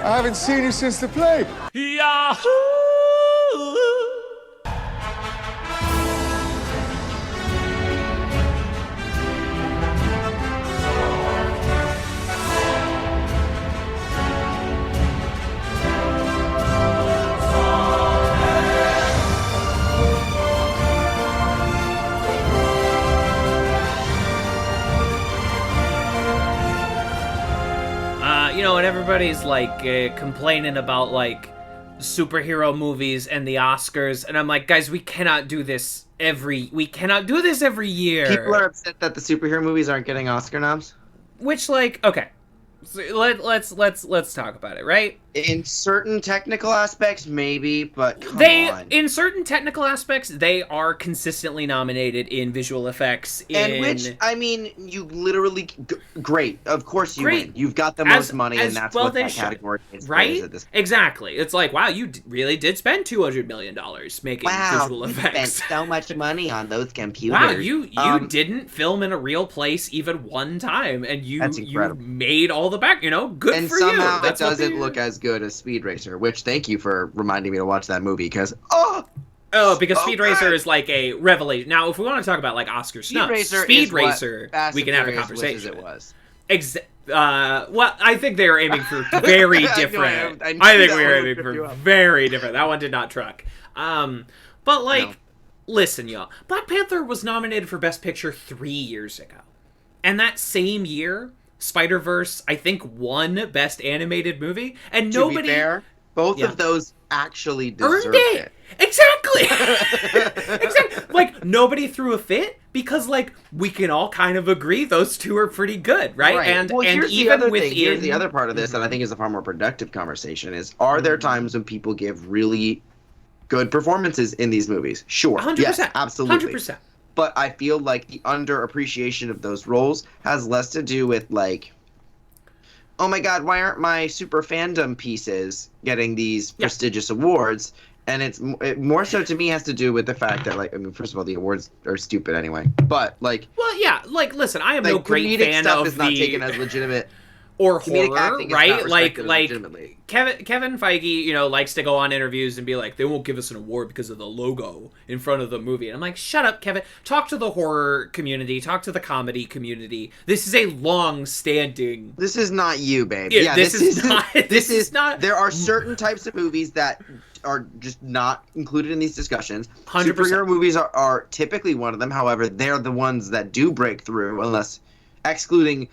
I haven't seen you since the plague. Yahoo! You know, and everybody's like complaining about like superhero movies and the Oscars, and I'm like, guys, we cannot do this every year. People are upset that the superhero movies aren't getting Oscar noms. Which, like, okay, so let's talk about it, right? In certain technical aspects, maybe, but come on. In certain technical aspects, they are consistently nominated in visual effects. And which, I mean, you literally... Great. Of course you win. You've got the most money, and that's what that category is. Right? Exactly. It's like, wow, you really did spend $200 million making visual effects. Wow, spent so much money on those computers. Wow, you didn't film in a real place even one time, and you made all the back, good and for you. And somehow it doesn't look as good as Speed Racer, which thank you for reminding me to watch that movie, because because Speed Racer is like a revelation. Now, if we want to talk about like Oscar stuff, Speed Racer, we can have a conversation. It was. Well, I think they were aiming for very different. I think we were aiming for very different. That one did not truck. But like, listen, y'all. Black Panther was nominated for Best Picture 3 years ago, and that same year, Spider-Verse, I think, won Best Animated Movie, and nobody... To be fair, both of those actually deserved it. Exactly! Exactly! Like, nobody threw a fit, because, like, we can all kind of agree those two are pretty good, right? And here's even the other within... Here's the other part of this that I think is a far more productive conversation is, are there times when people give really good performances in these movies? Sure. 100%. Yes, absolutely. 100%. But I feel like the underappreciation of those roles has less to do with, like, oh my god, why aren't my super fandom pieces getting these prestigious awards? And it more so to me has to do with the fact that, like, I mean, first of all, the awards are stupid anyway. But, like... Well, yeah, like, listen, I am no great fan stuff of is not taken as legitimate... Or horror, right? Like Kevin Feige, likes to go on interviews and be like, they won't give us an award because of the logo in front of the movie. And I'm like, shut up, Kevin. Talk to the horror community. Talk to the comedy community. This is a long-standing... This is not you, babe. Yeah, this is not... This is not... There are certain types of movies that are just not included in these discussions. 100%. Superhero movies are typically one of them. However, they're the ones that do break through, unless excluding...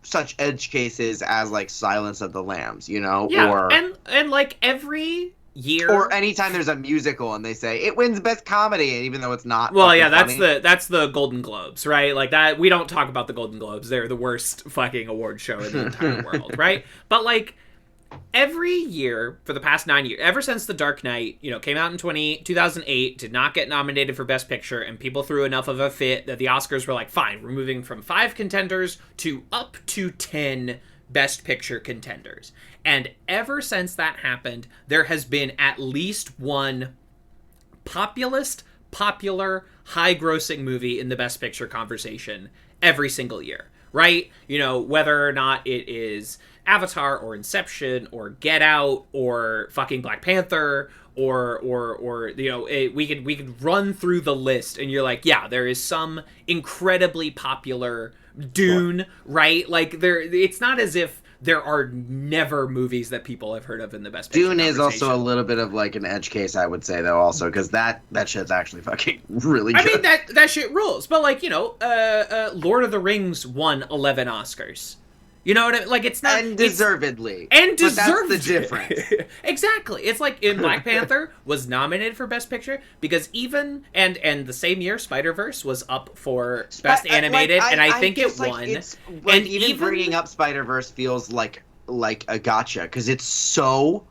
such edge cases as like Silence of the Lambs, or and like every year, or anytime there's a musical and they say it wins best comedy, and even though it's not. Well, yeah, funny. that's the Golden Globes, right? Like that, we don't talk about the Golden Globes; they're the worst fucking award show in the entire world, right? But like every year for the past 9 years, ever since The Dark Knight, came out in 2008, did not get nominated for Best Picture, and people threw enough of a fit that the Oscars were like, fine, we're moving from 5 contenders to up to 10 Best Picture contenders. And ever since that happened, there has been at least one popular, high-grossing movie in the Best Picture conversation every single year, right? Whether or not it is Avatar or Inception or Get Out or fucking Black Panther or we could run through the list and you're like, yeah, there is some incredibly popular Dune, right? Like it's not as if there are never movies that people have heard of in the Best Picture Dune is also a little bit of like an edge case, I would say, though, also, because that shit's actually fucking really good. I mean, that shit rules. But like, Lord of the Rings won 11 Oscars. You know what I mean? Like, it's not... And deservedly. And deservedly. But that's the difference. Exactly. It's like in Black Panther was nominated for Best Picture because even... And the same year, Spider-Verse was up for Best Animated, and I think it won. And even bringing up Spider-Verse feels like a gotcha, because it's so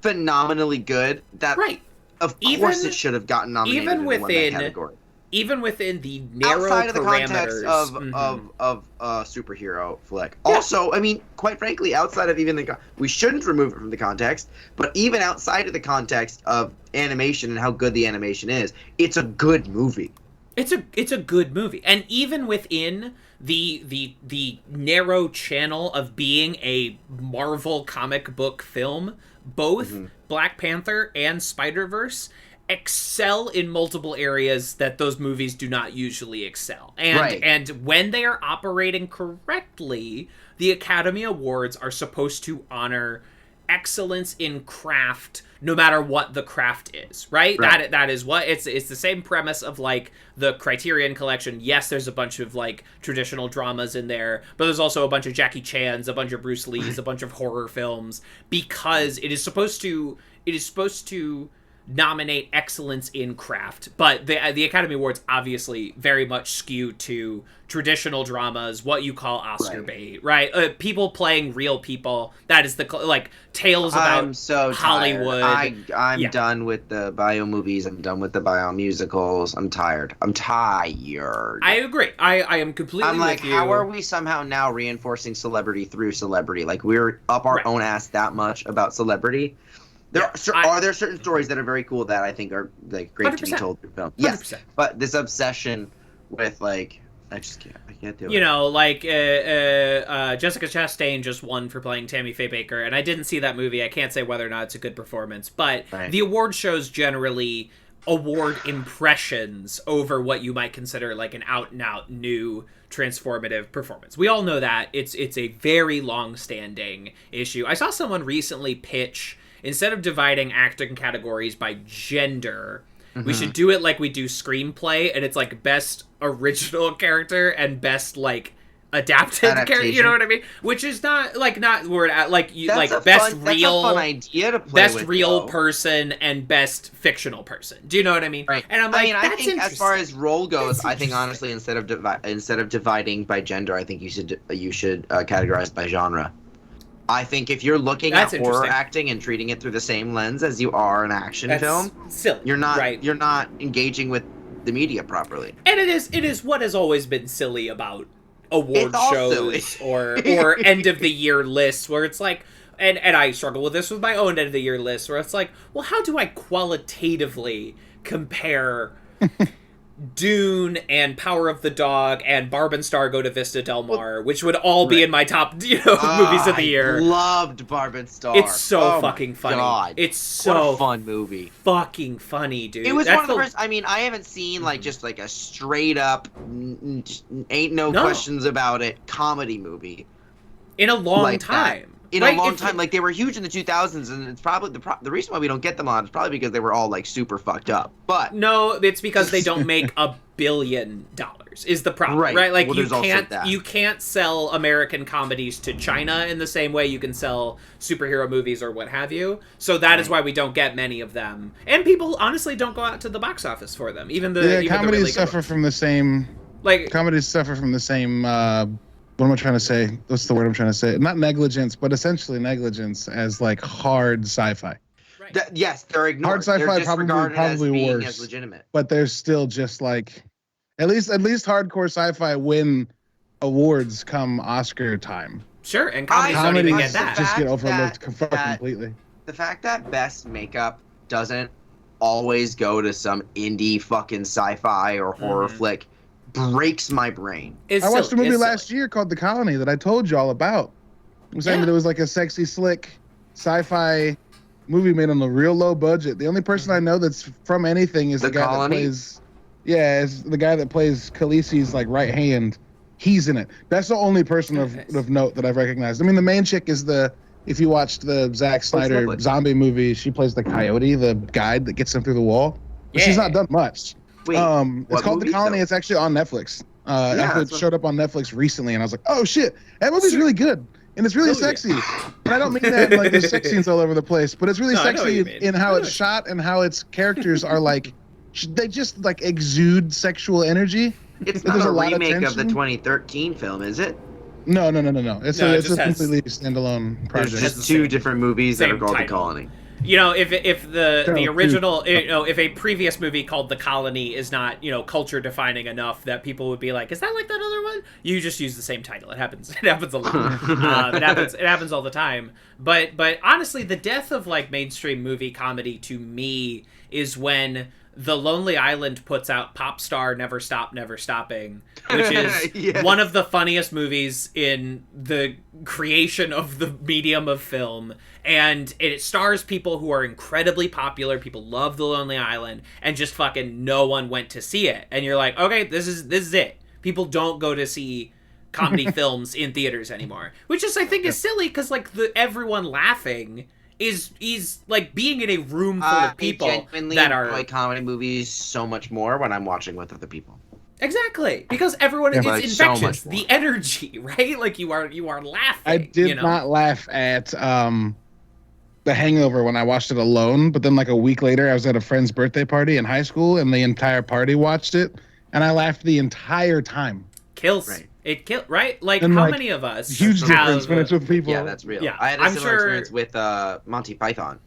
phenomenally good that... Right. Of course it should have gotten nominated in that category. Even within the narrow outside of the parameters context of superhero flick. Yeah. Also, I mean, quite frankly, outside of even we shouldn't remove it from the context, but even outside of the context of animation and how good the animation is, it's a good movie. It's a good movie, and even within the narrow channel of being a Marvel comic book film, both Black Panther and Spider-Verse excel in multiple areas that those movies do not usually excel. And when they are operating correctly, the Academy Awards are supposed to honor excellence in craft, no matter what the craft is, right? That is what it's the same premise of like the Criterion Collection. Yes, there's a bunch of like traditional dramas in there, but there's also a bunch of Jackie Chan's, a bunch of Bruce Lee's, a bunch of horror films, because it is supposed to nominate excellence in craft. But the Academy Awards obviously very much skew to traditional dramas, what you call Oscar bait, right? People playing real people. That is the like tales about I'm so Hollywood. I'm done with the bio movies. I'm done with the bio musicals. I'm tired. I agree. I am completely I'm like, with you. how are we somehow now reinforcing celebrity through celebrity? Like, we're up our own ass that much about celebrity. Are there certain stories that are very cool that I think are like great 100%. to be told through film? 100%. Yes, but this obsession with like, I can't do it. You know, like Jessica Chastain just won for playing Tammy Faye Baker, and I didn't see that movie. I can't say whether or not it's a good performance, but the award shows generally award impressions over what you might consider like an out-and-out new transformative performance. We all know that. It's a very long-standing issue. I saw someone recently pitch, instead of dividing acting categories by gender, we should do it like we do screenplay, and it's like best original character and best like adapted character. You know what I mean? Which is not word like you That's like best fun, real that's a fun idea to play best with, real though. person and best fictional person. Do you know what I mean? Right. And I'm like, I that's think as far as role goes, That's I think honestly, instead of dividing by gender, I think you should categorize by genre. I think if you're looking That's at horror interesting. acting and treating it through the same lens as you are an action film, silly. you're not right. you're not engaging with the media properly. And it is what has always been silly about award It's all shows silly. or end of the year lists, where it's like, and I struggle with this with my own end of the year list, where it's like, well, how do I qualitatively compare Dune and Power of the Dog and Barb and Star Go to Vista Del Mar, which would all be in my top, movies of the year. I loved Barb and Star. It's so Oh fucking my funny. God. It's so what a fun movie. fucking funny, dude. It was That's one of the first. I mean, I haven't seen like just like a straight up, ain't no questions about it comedy movie in a long like time. In a long time. Like, they were huge in the 2000s, and it's probably the reason why we don't get them on is probably because they were all like super fucked up. But no, it's because they don't make $1 billion is the problem, right? Like, well, you can't sell American comedies to China in the same way you can sell superhero movies or what have you. So that is why we don't get many of them, and people honestly don't go out to the box office for them. Even the comedies really suffer from the same. Like, comedies suffer from the same. What am I trying to say? What's the word I'm trying to say? Not negligence, but essentially negligence as like hard sci-fi. right. Yes, they're ignored. Hard sci-fi They're disregarded as probably being worse. as legitimate. But there's still just like, at least hardcore sci-fi win awards come Oscar time. Sure, and comedies don't even get that. Just get overlooked that completely. The fact that best makeup doesn't always go to some indie fucking sci-fi or horror flick breaks my brain. I watched a movie last year called The Colony that I told you all about. I'm saying that it was like a sexy, slick sci-fi movie made on a real low budget. The only person I know that's from anything is the guy that plays. Yeah, is the guy that plays Khaleesi's like right hand. He's in it. That's the only person of note that I've recognized. I mean, the main chick is if you watched the Zack Snyder zombie movie, she plays the coyote, the guide that gets him through the wall. But she's not done much. Wait, it's called The Colony. Though? It's actually on Netflix. It showed up on Netflix recently, and I was like, oh shit, that movie's really good. And it's really sexy. And I don't mean that like there's sex scenes all over the place, but it's really sexy in how it's shot and how its characters are like, they just like exude sexual energy. It's not a remake of the 2013 film, is it? No. It's a completely standalone project. There's just two different movies that are called The Colony. You know, if the original, if a previous movie called The Colony is not, culture defining enough that people would be like, is that like that other one? You just use the same title. It happens. It happens a lot. It happens all the time. But honestly, the death of like mainstream movie comedy to me is when The Lonely Island puts out Pop Star Never Stop Never Stopping, which is one of the funniest movies in the creation of the medium of film, and it stars people who are incredibly popular. People love The Lonely Island, and just fucking no one went to see it. And you're like, okay, this is it. People don't go to see comedy films in theaters anymore, which is I think is silly because like everyone laughing is like being in a room full of people that are enjoy comedy movies so much more when I'm watching with other people. Exactly, because everyone is like infectious. So the energy, right? Like you are laughing. I did not laugh at The Hangover when I watched it alone, but then like a week later I was at a friend's birthday party in high school and the entire party watched it and I laughed the entire time. Kills. Right. It killed, right? Like, and how like, many of us huge difference when it's with people. Yeah, that's real. Yeah, I had a I'm similar sure- experience with Monty Python.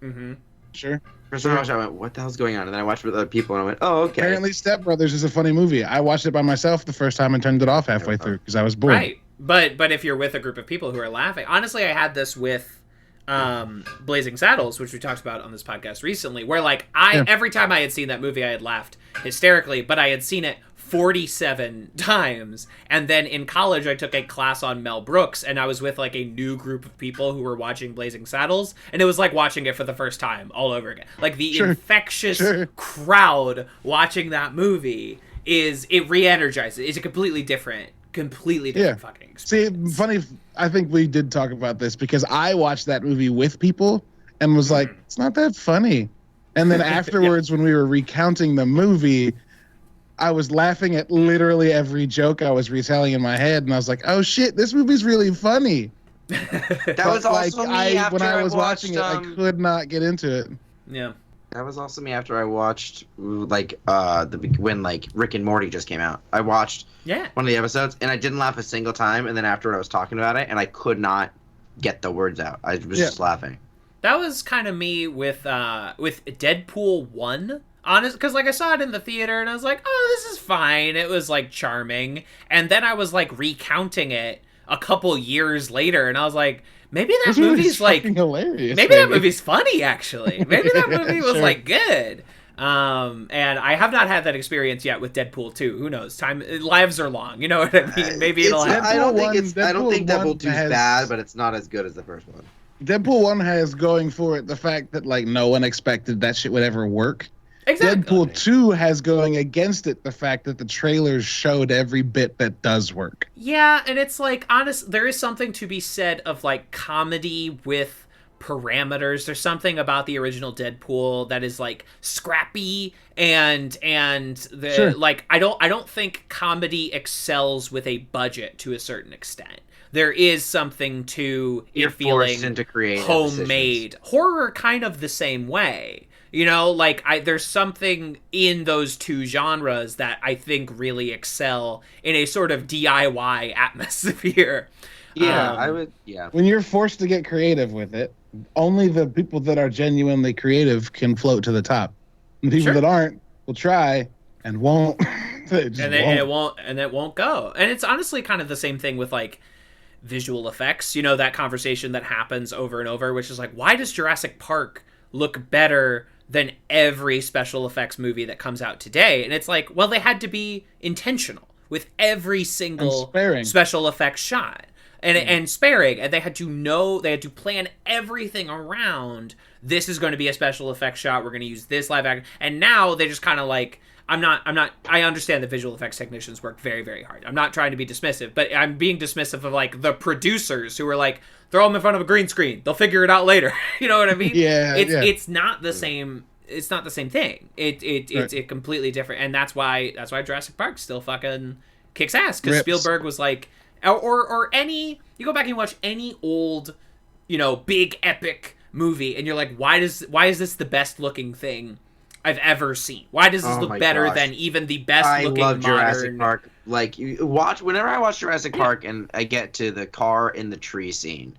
Mm-hmm. Sure. First time I watched it, I went, what the hell's going on? And then I watched it with other people and I went, oh, okay. Apparently Step Brothers is a funny movie. I watched it by myself the first time and turned it off halfway through because I was bored. Right, but if you're with a group of people who are laughing, honestly, I had this with Blazing Saddles, which we talked about on this podcast recently, where like every time I had seen that movie, I had laughed hysterically, but I had seen it 47 times, and then in college I took a class on Mel Brooks, and I was with like a new group of people who were watching Blazing Saddles, and it was like watching it for the first time all over again. Like the infectious crowd watching that movie it re-energizes. It's a completely different fucking experience. See, funny, I think we did talk about this because I watched that movie with people and was like, it's not that funny. And then afterwards, when we were recounting the movie, I was laughing at literally every joke I was retelling in my head, and I was like, oh shit, this movie's really funny. That was also me after when I was watched, watching it, I could not get into it. Yeah. That was also me after I watched like when like Rick and Morty just came out. I watched one of the episodes and I didn't laugh a single time, and then afterward I was talking about it and I could not get the words out. I was just laughing. That was kind of me with Deadpool 1. Honest, because like I saw it in the theater and I was like, oh, this is fine. It was like charming, and then I was like recounting it a couple years later, and I was like, maybe that movie's like hilarious. Maybe that movie's funny actually. Maybe that movie was like good. And I have not had that experience yet with Deadpool 2. Who knows? Lives are long. You know what I mean? Maybe it'll happen. I don't think Deadpool 2 is has... bad, but it's not as good as the first one. Deadpool 1 has going for it the fact that like no one expected that shit would ever work. Exactly. Deadpool 2 has going against it the fact that the trailers showed every bit that does work. Yeah, and it's like, there is something to be said of like comedy with parameters. There's something about the original Deadpool that is like scrappy and like I don't think comedy excels with a budget to a certain extent. There is something to You're it feeling forced into creative homemade. Decisions. Horror kind of the same way. You know, like there's something in those two genres that I think really excel in a sort of DIY atmosphere. Yeah, I would. Yeah. When you're forced to get creative with it, only the people that are genuinely creative can float to the top. And the people that aren't will try and won't. And it won't go. And it's honestly kind of the same thing with like visual effects. You know, that conversation that happens over and over, which is like, why does Jurassic Park look better than every special effects movie that comes out today? And it's like, well, they had to be intentional with every single special effects shot and sparing, and they had to plan everything around, this is going to be a special effects shot, we're going to use this live action. And now they just kind of like, I understand that visual effects technicians work very, very hard. I'm not trying to be dismissive, but I'm being dismissive of like the producers who are like, throw them in front of a green screen, they'll figure it out later. You know what I mean? It's not the same. It's not the same thing. It's completely different, and that's why Jurassic Park still fucking kicks ass, because Spielberg was like, or any, you go back and watch any old, you know, big epic movie, and you're like, why is this the best looking thing I've ever seen? Why does this look better than even the best looking modern... Jurassic Park. Like, whenever I watch Jurassic Park and I get to the car in the tree scene,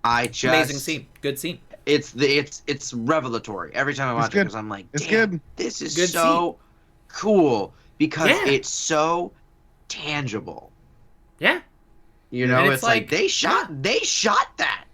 amazing scene, good scene. It's revelatory every time I watch it, because I'm like, damn, this is good so cool, because it's so tangible. Yeah. You know, it's like they shot that.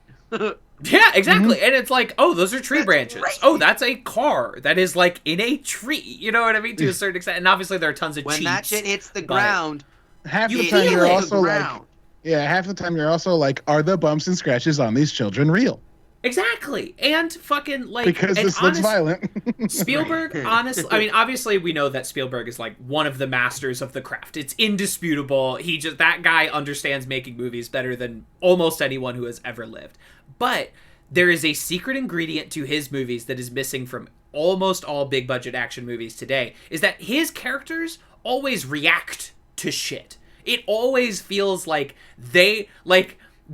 Yeah, exactly. And it's like, oh, those are tree branches. Right. Oh, that's a car that is like in a tree. You know what I mean? To a certain extent. And obviously there are tons of When cheats. that shit hits the ground, Half You the time feel you're it. also like, half the time you're also like, are the bumps and scratches on these children real? Exactly. And fucking like Because and this looks violent. Spielberg, honestly, I mean, obviously we know that Spielberg is like one of the masters of the craft. It's indisputable. That guy understands making movies better than almost anyone who has ever lived. But there is a secret ingredient to his movies that is missing from almost all big budget action movies today, is that his characters always react to shit. It always feels like they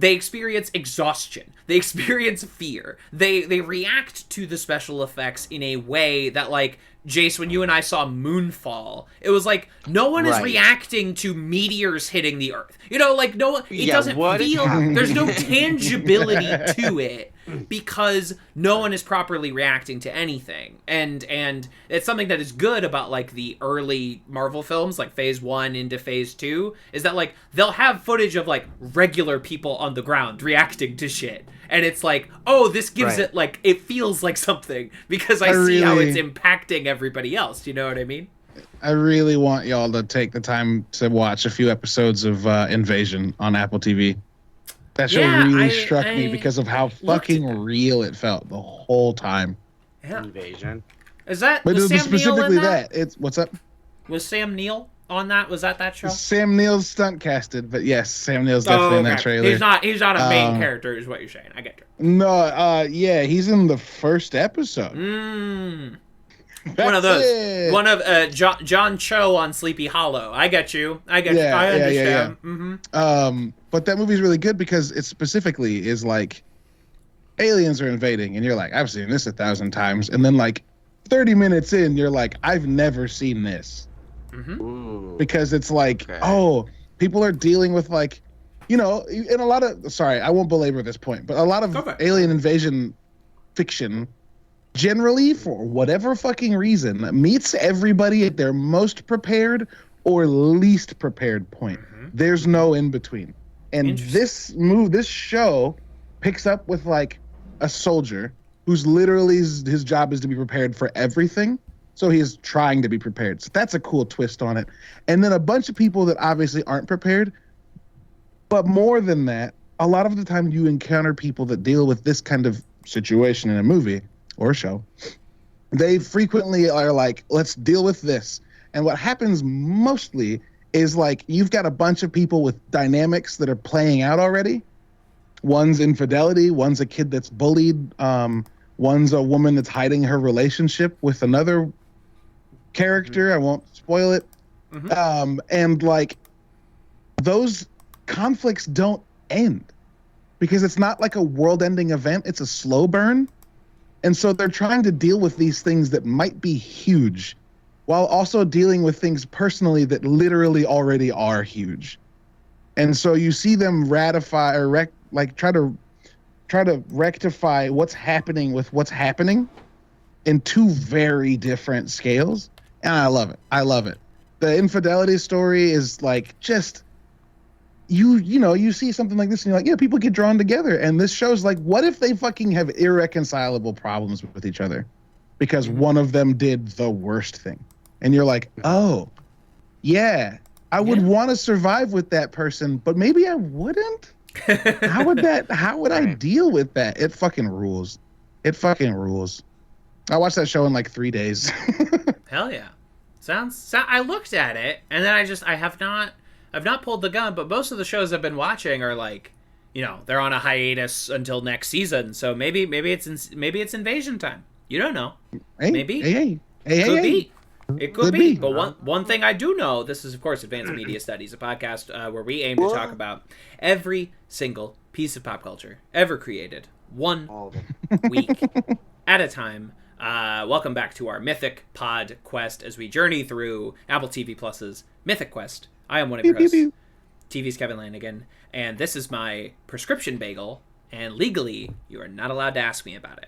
experience exhaustion. They experience fear. They react to the special effects in a way that, like, Jace, when you and I saw Moonfall, it was like no one is reacting to meteors hitting the Earth. You know, like no one. It doesn't feel. There's no tangibility to it because no one is properly reacting to anything. And it's something that is good about like the early Marvel films, like Phase 1 into Phase 2, is that like they'll have footage of like regular people on the ground reacting to shit. And it's like, oh, this gives it like, it feels like something because I see how it's impacting everybody else. Do you know what I mean? I really want y'all to take the time to watch a few episodes of Invasion on Apple TV. That show really struck me because of how fucking real it felt the whole time. Yeah. Invasion. Is that but was Sam specifically Neill in that? It's what's up? Was Sam Neill on that? Was that show? Sam Neill's stunt casted, but yes, Sam Neill's definitely in that trailer. He's not a main character, is what you're saying. I get you. No, yeah, he's in the first episode. One of those. One of John Cho on Sleepy Hollow. I get you. I understand. Yeah. Mm-hmm. But that movie's really good because it specifically is like aliens are invading, and you're like, I've seen this 1,000 times, and then like 30 minutes in, you're like, I've never seen this. Mm-hmm. Because it's like, oh, people are dealing with like, you know, in a lot of, sorry, I won't belabor this point, but a lot of alien invasion fiction generally, for whatever fucking reason, meets everybody at their most prepared or least prepared point. Mm-hmm. There's no in between. And this show picks up with like a soldier who's literally his job is to be prepared for everything. So he's trying to be prepared. So that's a cool twist on it. And then a bunch of people that obviously aren't prepared. But more than that, a lot of the time you encounter people that deal with this kind of situation in a movie or a show. They frequently are like, let's deal with this. And what happens mostly is like you've got a bunch of people with dynamics that are playing out already. One's infidelity, one's a kid that's bullied, one's a woman that's hiding her relationship with another character. Mm-hmm. I won't spoil it. Mm-hmm. And like those conflicts don't end because it's not like a world-ending event. It's a slow burn. And so they're trying to deal with these things that might be huge while also dealing with things personally that literally already are huge. And so you see them ratify or try to rectify what's happening with what's happening in two very different scales. And I love it. I love it. The infidelity story is like just you see something like this and you're like, yeah, people get drawn together. And this shows like, what if they fucking have irreconcilable problems with each other because one of them did the worst thing? And you're like, oh, yeah, I would want to survive with that person, but maybe I wouldn't. How would I deal with that? It fucking rules. It fucking rules. I watched that show in like 3 days. Hell yeah. I looked at it and then I've not pulled the gun, but most of the shows I've been watching are like, you know, they're on a hiatus until next season. So maybe it's invasion time. You don't know. Maybe. Could be. It could be. But one thing I do know, this is, of course, Advanced Media Studies, a podcast where we aim to talk about every single piece of pop culture ever created, 1 week at a time. Welcome back to our Mythic PodQuest as we journey through Apple TV Plus's Mythic Quest. I am one of your hosts, TV's Kevin Lanigan, and this is my prescription bagel, and legally, you are not allowed to ask me about it.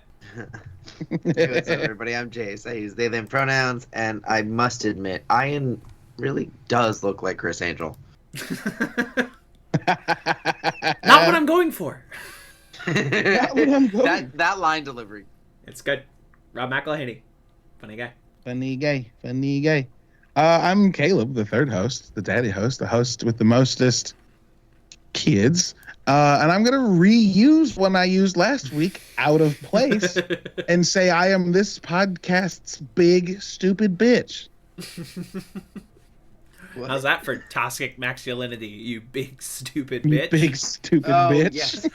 Hey, what's up, everybody? I'm Jace. I use they, them pronouns, and I must admit, Ian really does look like Chris Angel. Not what I'm going for. Not when I'm going. That line delivery. It's good. Rob McElhenney. Funny guy. Funny gay. I'm Caleb, the third host, the daddy host, the host with the mostest kids. And I'm going to reuse one I used last week out of place and say I am this podcast's big, stupid bitch. How's that for toxic masculinity, you big, stupid bitch? You big, stupid bitch. Yes.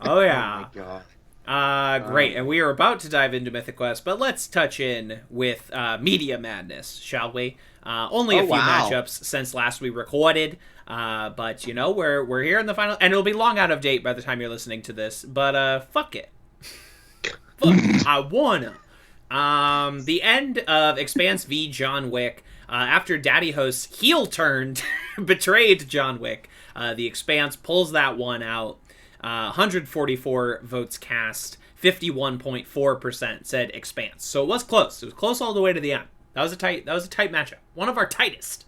Oh, yeah. Oh, my God. Great. And we are about to dive into Mythic Quest, but let's touch in with Media Madness, shall we? Only a few matchups since last we recorded. But you know, we're here in the final, and it'll be long out of date by the time you're listening to this. But fuck it, fuck, I wanna. The end of Expanse v John Wick. After Daddy Host's heel turned betrayed John Wick, the Expanse pulls that one out. 144 votes cast, 51.4% said Expanse. So it was close. It was close all the way to the end. That was a tight matchup. One of our tightest.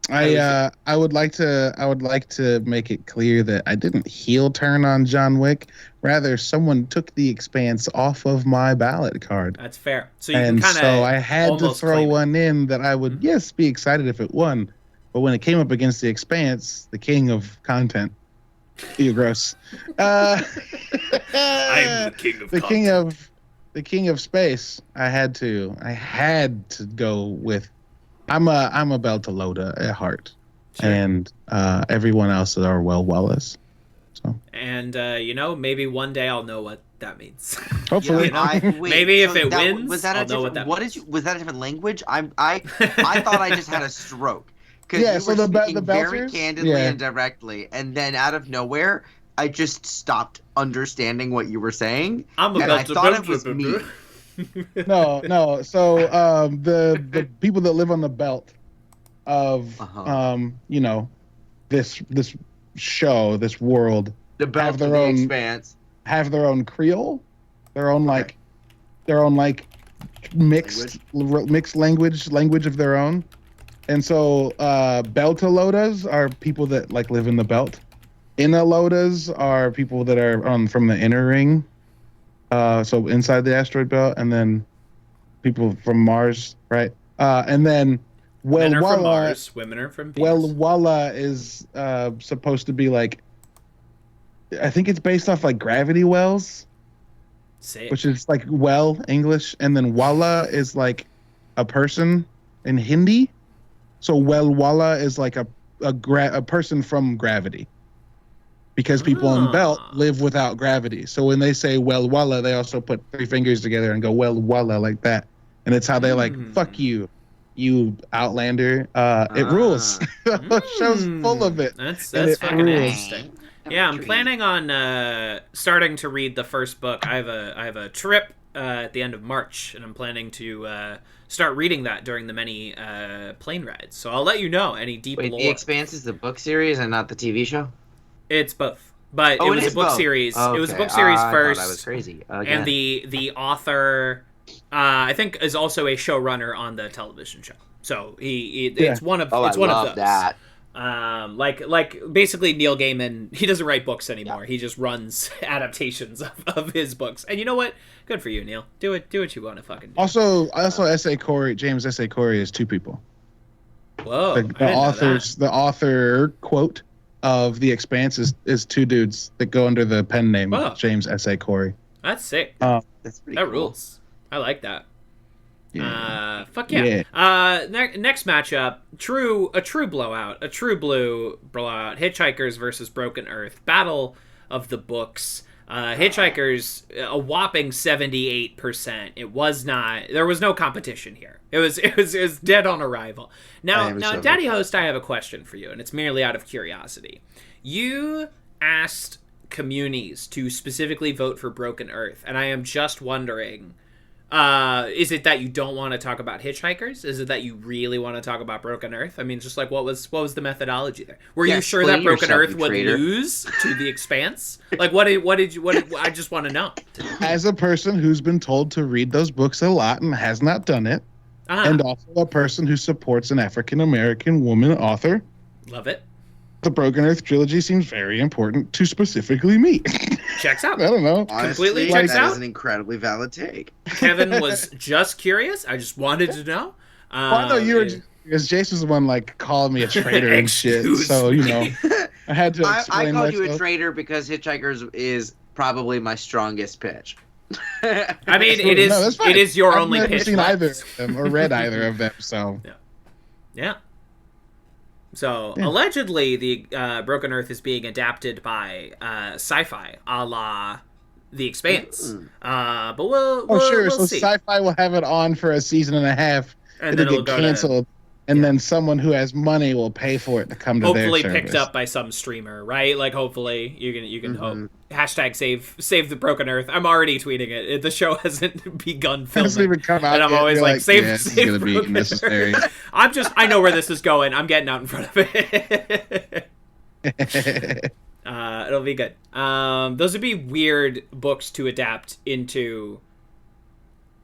I would like to make it clear that I didn't heel turn on John Wick. Rather, someone took the Expanse off of my ballot card. That's fair. So you can kind of so I had to throw one in that I would be excited if it won, but when it came up against the Expanse, the king of content, you're gross. I'm the king of content. The king of space. I had to go with. I'm a Beltalowda at heart, sure. And everyone else are Wallace. So. And you know, maybe one day I'll know what that means. Hopefully, maybe if it wins, I'll know what that means. Was that a different language? I thought I just had a stroke. Yeah, so the very Belters? candidly and directly, and then out of nowhere, I just stopped understanding what you were saying, and I thought it was me. No. So the people that live on the belt of you know, this show, this world, the belt have their own Expanse, have their own Creole, their own mixed language of their own. And so Beltalodas are people that like live in the belt. Inalodas are people that are from the inner ring. So inside the asteroid belt, and then people from Mars, right? And then men are from Mars, women are from Venus. Walla is supposed to be like, I think it's based off like gravity wells, which is like well English, and then Walla is like a person in Hindi. So Walla is like a person from gravity. Because people in Belt live without gravity. So when they say Walla, they also put three fingers together and go Walla like that. And it's how they like, fuck you, you Outlander. It rules. The show's full of it. That's fucking interesting. Yeah, I'm planning on starting to read the first book. I have a trip at the end of March, and I'm planning to start reading that during the many plane rides. So I'll let you know any deep lore. The Expanse is the book series and not the TV show? It's both, but it was a book series. Okay. It was a book series first. I thought I was crazy. And the author, I think, is also a showrunner on the television show. So it's one of those. That. Like basically Neil Gaiman, he doesn't write books anymore. Yeah. He just runs adaptations of his books. And you know what? Good for you, Neil. Do what you want to fucking do. Also S.A. Corey, James S.A. Corey is two people. Whoa. The author quote of The Expanse is two dudes that go under the pen name James S.A. Corey. That's sick. That's pretty cool. Rules. I like that. Yeah. Fuck yeah. Next matchup, a true blowout, a true blue blowout. Hitchhikers versus Broken Earth. Battle of the books. Hitchhikers, a whopping 78%. There was no competition here. It was dead on arrival. Now, Daddy Host, I have a question for you, and it's merely out of curiosity. You asked communities to specifically vote for Broken Earth, and I am just wondering, is it that you don't want to talk about Hitchhikers? Is it that you really want to talk about Broken Earth? I mean, just like what was the methodology there? Were you sure that Broken Earth would lose to The Expanse? Like what did you I just want to know. As a person who's been told to read those books a lot and has not done it, and also a person who supports an African American woman author. Love it. The Broken Earth trilogy seems very important to specifically me. Checks out. I don't know. Completely Honestly, checks that out. is an incredibly valid take. Kevin was just curious. I just wanted to know. Well, I know you were, because Jason's the one like calling me a traitor and shit. So you know, I had to explain I called myself. you a traitor because Hitchhikers is probably my strongest pitch. I mean, it is. No, that's fine. It is your I've only never pitch. seen but- either of them or read either of them. So Yeah. So Yeah. allegedly, the Broken Earth is being adapted by sci-fi, a la The Expanse. But we'll sure. we'll So see. Sci-Fi will have it on for a season and a half, And then it'll it'll get go to- canceled, and then someone who has money will pay for it to come to Hopefully their picked service. up by some streamer, right? Like hopefully you can Mm-hmm. hope. Hashtag save the Broken Earth. I'm already tweeting it. The show hasn't begun filming. Hasn't even come out And I'm yet. always You're like, save yeah, this is save gonna be Broken necessary. Earth. I know where this is going. I'm getting out in front of it. It'll be good. Those would be weird books to adapt into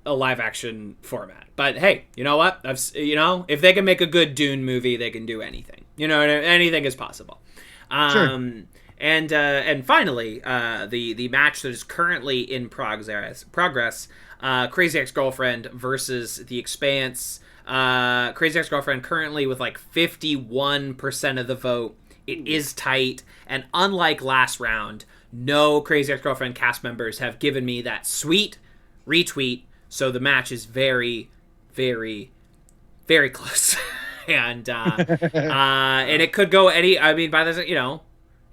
a live action format. But hey, you know what? If they can make a good Dune movie, they can do anything. Anything is possible. Sure. And finally, the match that is currently in progress, Crazy Ex-Girlfriend versus The Expanse. Crazy Ex-Girlfriend currently with like 51% of the vote. It is tight, and unlike last round, no Crazy Ex-Girlfriend cast members have given me that sweet retweet, so the match is very, very, very close. and it could go by the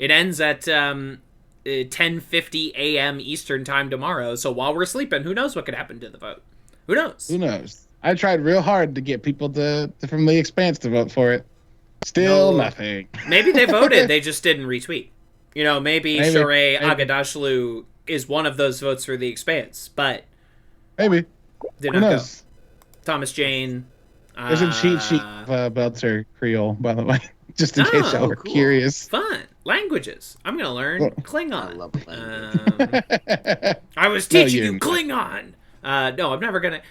it ends at 10:50 a.m. Eastern time tomorrow, so while we're sleeping, who knows what could happen to the vote? Who knows? Who knows? I tried real hard to get people from The Expanse to vote for it. Still nothing. Maybe they voted, they just didn't retweet. Maybe Shorey Aghdashloo is one of those votes for The Expanse, but Maybe. did Who not go. knows? Thomas Jane. There's a cheat sheet of Belter Creole, by the way, just in case y'all were cool. curious. Fun. Languages. I'm going to learn Well, Klingon. I love language. I was teaching you're you not. Klingon. No, I'm never going to...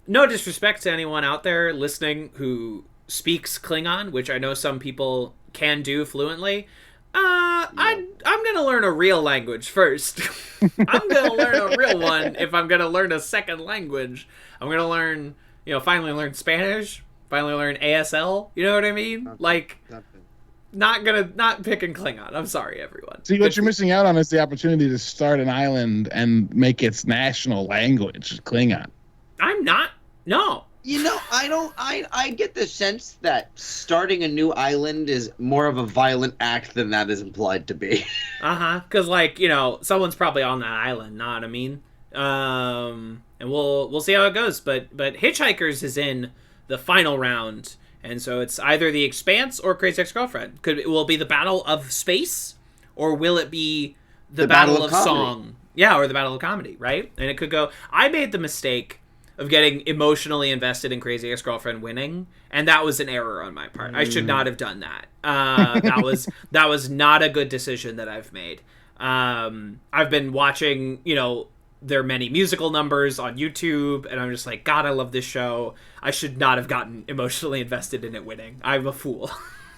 no disrespect to anyone out there listening who speaks Klingon, which I know some people can do fluently. I'm going to learn a real language first. I'm going to learn a real one if I'm going to learn a second language. I'm going to learn, finally learn Spanish, finally learn ASL. You know what I mean? Not picking Klingon. I'm sorry, everyone. See, what you're missing out on is the opportunity to start an island and make its national language Klingon. I'm not. No. I get the sense that starting a new island is more of a violent act than that is implied to be. Because someone's probably on that island. Know what I mean? And we'll see how it goes. But Hitchhikers is in the final round, and so it's either The Expanse or Crazy Ex-Girlfriend. Will it be the Battle of Space, or will it be the Battle of Song? Yeah, or the Battle of Comedy, right? And it could go. I made the mistake of getting emotionally invested in Crazy Ex-Girlfriend winning, and that was an error on my part. I should not have done that. That was not a good decision that I've made. I've been watching, their many musical numbers on YouTube, and I'm just like, God, I love this show. I should not have gotten emotionally invested in it winning. I'm a fool.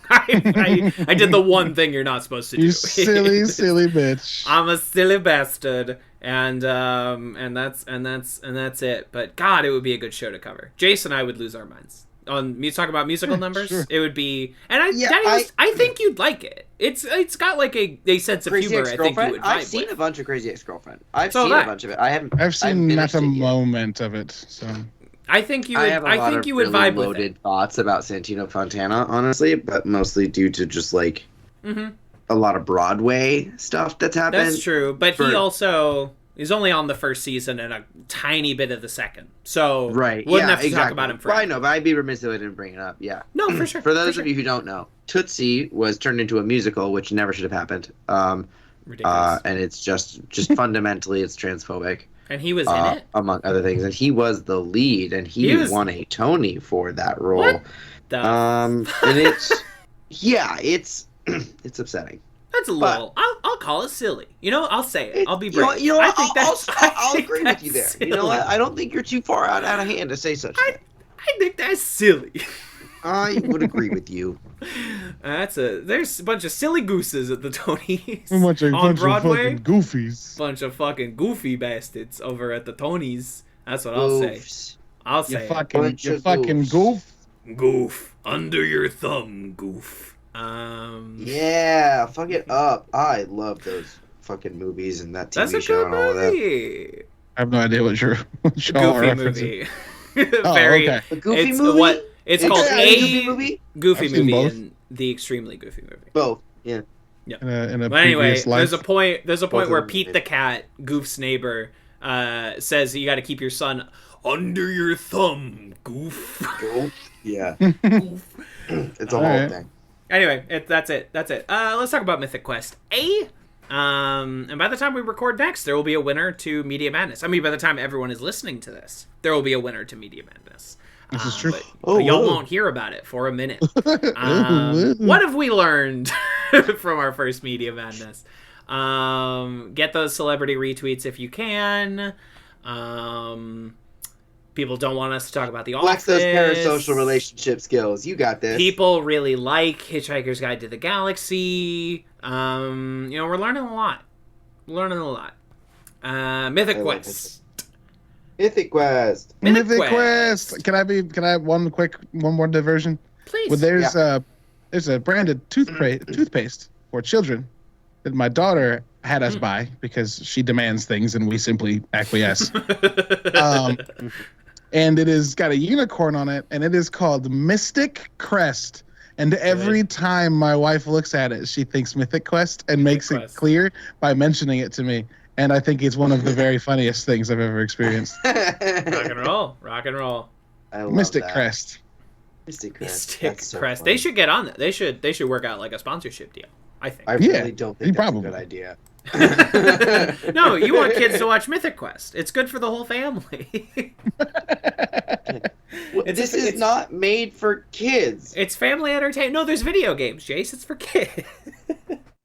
I did the one thing you're not supposed to do. You silly, silly bitch. I'm a silly bastard, and that's it. But God, it would be a good show to cover. Jason and I would lose our minds on me talk about musical numbers. Sure. It would be, and I think you'd like it. It's got like a sense of Crazy humor. I think you would vibe I've seen with. a bunch of Crazy Ex-Girlfriend. I've So seen have a I. bunch of it. I haven't. I've seen not finished a it yet. moment of it. So I think you would. I have a lot of you would really vibe with loaded it. thoughts about Santino Fontana, honestly, but mostly due to just like a lot of Broadway stuff that's happened. That's true, but he For- also is only on the first season and a tiny bit of the second. So Right. wouldn't yeah, have to exactly. talk about him Well, I forever. know, but I'd be remiss if I didn't bring it up. Yeah. No, for sure. For those sure. of you who don't know, Tootsie was turned into a musical, which never should have happened. Ridiculous. And it's just fundamentally it's transphobic, And he was in it. among other things. And he was the lead, and he was- won a Tony for that role. What? And it's it's it's upsetting. That's a little. I'll call it silly. I'll say it. I'll be You know, brave. you know I what? think that's. I'll I think agree with you there. that's You know silly. what? I don't think you're too far out of hand to say such. a thing. I think that's silly. I would agree with you. There's a bunch of silly gooses at the Tonys A bunch of Broadway. fucking goofies. Bunch of fucking goofy bastards over at the Tonys. That's what I'll say. Goofs. I'll You say fucking goof. goof under your thumb, goof. Yeah, fuck it up. I love those fucking movies and that TV That's a show good and all of that. movie. I have no idea what you're Goofy movie. Oh, Very. okay. A Goofy It's movie? what it's called. a Goofy movie? Goofy I've seen movie both. and the extremely goofy movie. Both. Yeah. In a But anyway, previous life. there's a point Both of where them. Pete the cat, Goof's neighbor, says you got to keep your son under your thumb, Goof. Yeah. Goof. It's a All whole right. thing. Anyway, that's it. Let's talk about Mythic Quest A. And by the time we record next, there will be a winner to Media Madness. I mean, by the time everyone is listening to this, there will be a winner to Media Madness. This is true. But y'all whoa. won't hear about it for a minute. What have we learned from our first Media Madness? Get those celebrity retweets if you can. People don't want us to talk about The Flex Office. those parasocial relationship skills. You got this. People really like Hitchhiker's Guide to the Galaxy. We're learning a lot. Mythic I love Quest. Mythic Quest. Mythic Quest. Can I have one more diversion? Please. Well, there's a branded toothpaste for children that my daughter had us buy because she demands things and we simply acquiesce. And it has got a unicorn on it, and it is called Mystic Crest. And every time my wife looks at it, she thinks Mythic Quest and makes it clear by mentioning it to me. And I think it's one of the very funniest things I've ever experienced. Rock and roll. I love Mystic that. Crest. Mystic Crest. Mystic That's so Crest. fun. They should get on that. They should work out like a sponsorship deal, I think. I really don't think that's probably. a good idea. No, you want kids to watch Mythic Quest. It's good for the whole family. This is not made for kids. It's family entertainment. No, there's video games, Jace. It's for kids.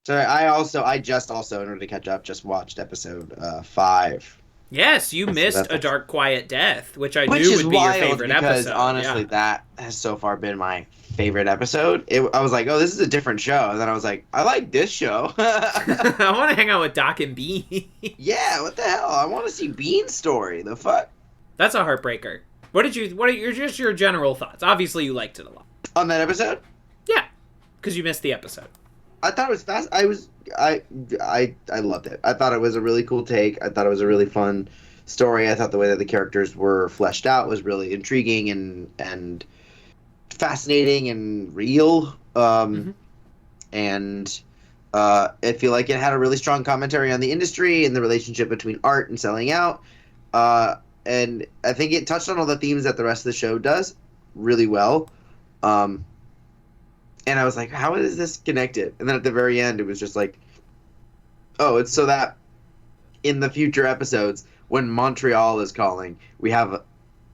Sorry, I just also, in order to catch up, just watched episode 5. Yes, you missed that's A Dark Quiet Death, which I Which knew is would be your wild favorite because episode. honestly, that has so far been my favorite episode. I was like, oh, this is a different show. And then I was like, I like this show. I want to hang out with Doc and Bean. Yeah, what the hell? I want to see Bean's story. The fuck? That's a heartbreaker. What are your general thoughts? Obviously, you liked it a lot. On that episode? Yeah, because you missed the episode. I thought it was fast. I loved it. I thought it was a really cool take. I thought it was a really fun story. I thought the way that the characters were fleshed out was really intriguing and fascinating and real. And I feel like it had a really strong commentary on the industry and the relationship between art and selling out. And I think it touched on all the themes that the rest of the show does really well. And I was like, how is this connected? And then at the very end, it was just like, oh, it's so that in the future episodes, when Montreal is calling, we have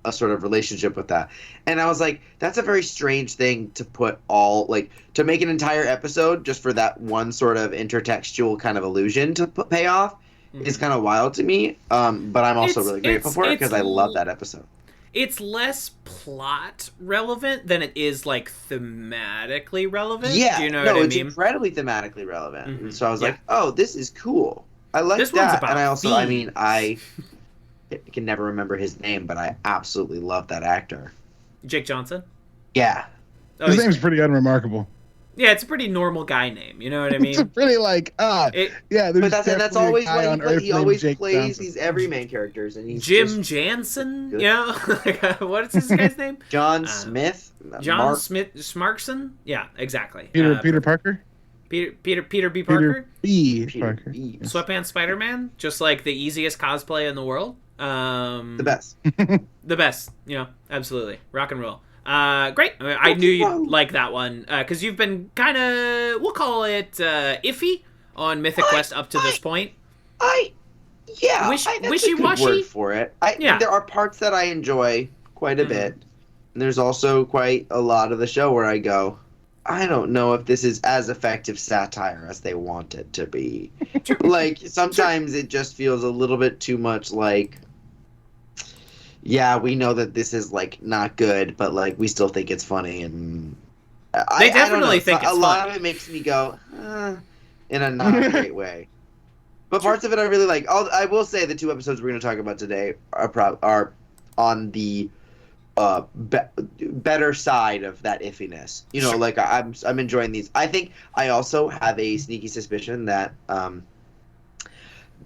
a sort of relationship with that. And I was like, that's a very strange thing to put to make an entire episode just for that one sort of intertextual kind of illusion to pay off is kind of wild to me. But I'm also really grateful for it because I love that episode. It's less plot relevant than it is thematically relevant. Yeah, do you know what I it's mean? incredibly thematically relevant. Mm-hmm. And so I was like, oh, this is cool. I like This one's that. about And I also, themes. I can never remember his name, but I absolutely love that actor. Jake Johnson? Yeah. Oh, His he's name's great. pretty unremarkable. Yeah, it's a pretty normal guy name. You know what I It's a mean? pretty It- There's But that's definitely always a guy what on he plays. Earth He named always Jake plays Johnson. these everyman characters, and he's Jim just Jansen? good. You know? What's this guy's name? John Smith. John Mark, Smith Smarkson? Yeah, exactly. Peter Parker? Peter B. Parker? B. Peter Parker. B. Sweatpants Spider-Man? Just like the easiest cosplay in the world. The best. The best. Absolutely. Rock and roll. Great. I knew you'd like that one because you've been kind of, we'll call it iffy on Mythic Quest up to this point. That's a good wishy-washy word for it. There are parts that I enjoy quite a bit, and there's also quite a lot of the show where I go, I don't know if this is as effective satire as they want it to be. Sometimes it just feels a little bit too much like yeah, we know that this is like not good, but like we still think it's funny, and They definitely think it's a lot funny. of it makes me go in a not great way. But parts of it I really like. I will say the 2 episodes we're going to talk about today are on the better side of that iffiness. You know, like I'm enjoying these. I think I also have a sneaky suspicion that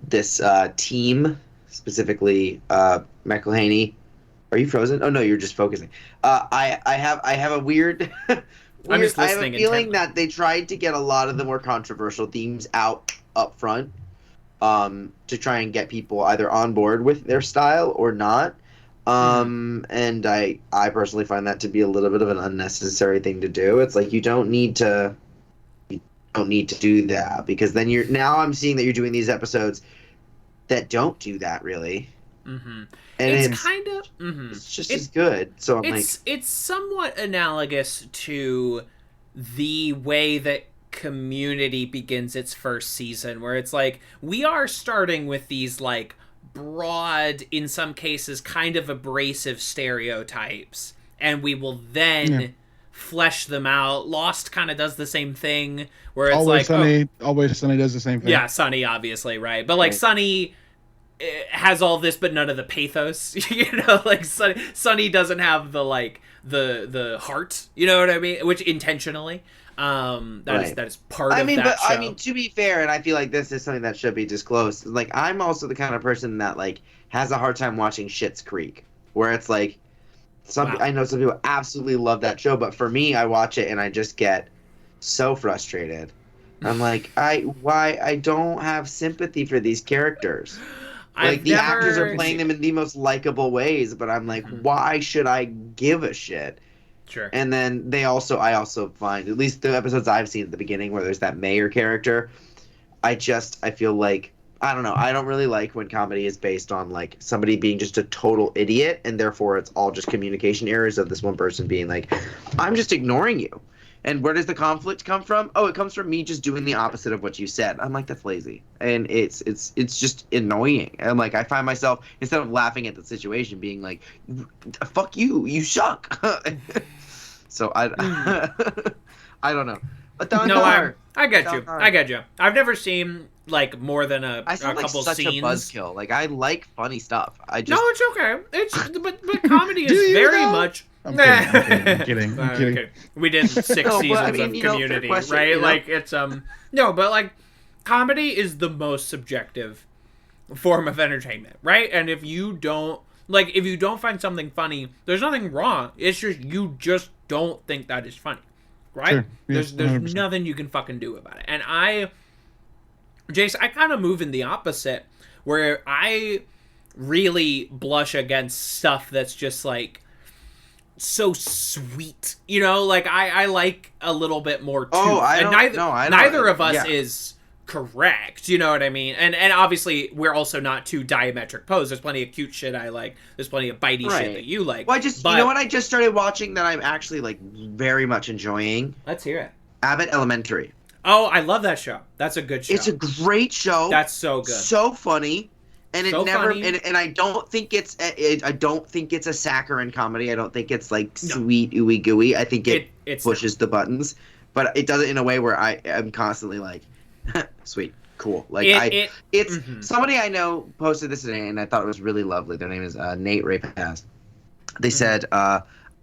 this team, specifically McElhaney. Are you frozen? Oh no, you're just focusing. I have a weird. I'm just I have a listening feeling intently. that they tried to get a lot of the more controversial themes out up front, to try and get people either on board with their style or not. And I personally find that to be a little bit of an unnecessary thing to do. It's like you don't need to do that, because then I'm seeing that you're doing these episodes that don't do that really. And it's kind of it's just as good. So it's somewhat analogous to the way that Community begins its first season, where it's like we are starting with these like broad, in some cases kind of abrasive stereotypes, and we will then flesh them out. Lost kind of does the same thing, where it's Always like Sunny, Always Sunny does the same thing. yeah, Sunny obviously, right? But like Sunny has all this but none of the pathos. You know, like Sunny doesn't have the like the heart, you know what I mean, which intentionally that is part of that show. I mean, to be fair, and I feel like this is something that should be disclosed, like I'm also the kind of person that like has a hard time watching Schitt's Creek, where it's like I know some people absolutely love that show, but for me, I watch it and I just get so frustrated. I'm like, I don't have sympathy for these characters. Like the actors are playing them in the most likable ways, but I'm like, why should I give a shit? Sure. And then I also find, at least the episodes I've seen at the beginning where there's that mayor character, I feel like, I don't know, I don't really like when comedy is based on like somebody being just a total idiot, and therefore it's all just communication errors of this one person being like, I'm just ignoring you. And where does the conflict come from? Oh, it comes from me just doing the opposite of what you said. I'm like, that's lazy. And it's just annoying. And like, I find myself, instead of laughing at the situation, being like, fuck you, you suck. So I don't know. But I get you. I've never seen like more than a couple such scenes. A buzzkill. Like I like funny stuff. No, it's okay. But comedy is very much. I'm kidding. Okay. We did 6 seasons of Community, right? You know? Like it's no, but like comedy is the most subjective form of entertainment, right? And if you don't find something funny, there's nothing wrong. It's just you just don't think that is funny, right? Sure. Yes, there's nothing you can fucking do about it. And Jace, I kind of move in the opposite, where I really blush against stuff that's just like so sweet, you know, like I like a little bit more too. Neither of us is correct, you know what I mean? And obviously we're also not too diametric opposed. There's plenty of cute shit I like. There's plenty of bitey shit that you like. Well, you know what I just started watching that I'm actually like very much enjoying? Let's hear it. Abbott Elementary. Oh, I love that show. That's a good show. It's a great show. That's so good. So funny. And and I don't think it's a saccharine comedy. I don't think it's like sweet ooey gooey. I think it pushes the buttons, but it does it in a way where I am constantly like, sweet, cool. Like somebody I know posted this today, and I thought it was really lovely. Their name is Nate Rapaz. They said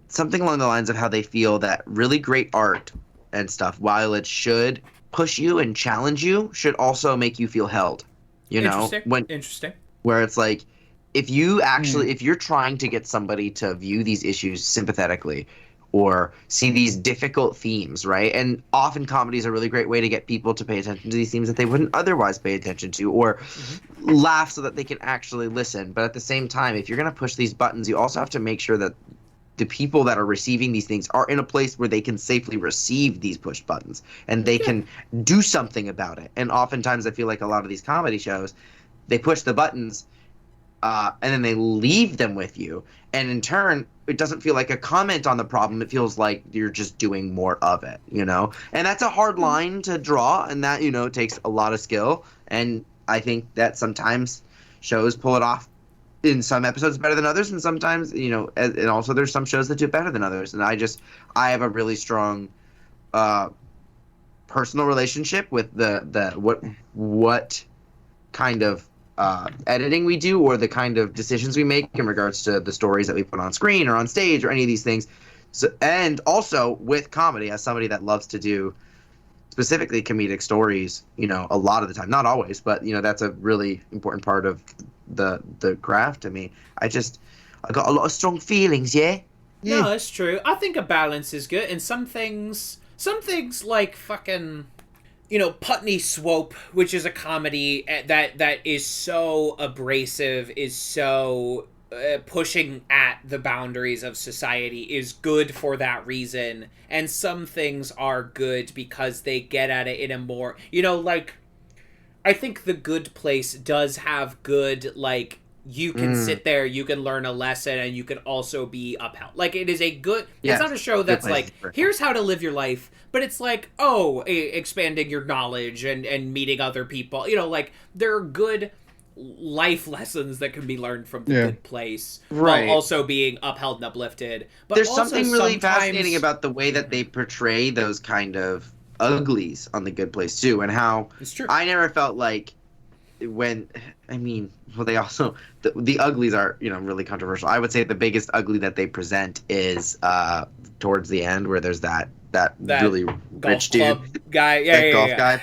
something along the lines of how they feel that really great art and stuff, while it should push you and challenge you, should also make you feel held. You know, Interesting. Where it's like, if you actually, if you're trying to get somebody to view these issues sympathetically or see these difficult themes, right? And often comedy is a really great way to get people to pay attention to these themes that they wouldn't otherwise pay attention to, or laugh so that they can actually listen. But at the same time, if you're going to push these buttons, you also have to make sure that the people that are receiving these things are in a place where they can safely receive these push buttons and they can do something about it. And oftentimes I feel like a lot of these comedy shows, they push the buttons and then they leave them with you. And in turn, it doesn't feel like a comment on the problem. It feels like you're just doing more of it, you know? And that's a hard line to draw, and that, you know, takes a lot of skill. And I think that sometimes shows pull it off in some episodes better than others, and sometimes, you know, and also there's some shows that do it better than others. And I have a really strong personal relationship with the what kind of editing we do, or the kind of decisions we make in regards to the stories that we put on screen or on stage or any of these things. So, and also with comedy, as somebody that loves to do specifically comedic stories, you know, a lot of the time, not always, but, you know, that's a really important part of the craft to me. I got a lot of strong feelings, yeah? No, that's true. I think a balance is good, and some things like fucking, you know, Putney Swope, which is a comedy that is so abrasive, is so pushing at the boundaries of society, is good for that reason. And some things are good because they get at it in a more, you know, like, I think The Good Place does have good, like, you can sit there, you can learn a lesson, and you can also be upheld. Like, it is a good... Yes, it's not a show that's like, here's how to live your life, but it's like, expanding your knowledge and meeting other people. You know, like, there are good life lessons that can be learned from The Good Place, while also being upheld and uplifted. But there's also something really fascinating about the way that they portray those kind of uglies on The Good Place, too, and how it's true. I never felt like when... I mean, well, they also... The uglies are, you know, really controversial. I would say the biggest ugly that they present is towards the end, where there's that really rich dude guy. Golf guy.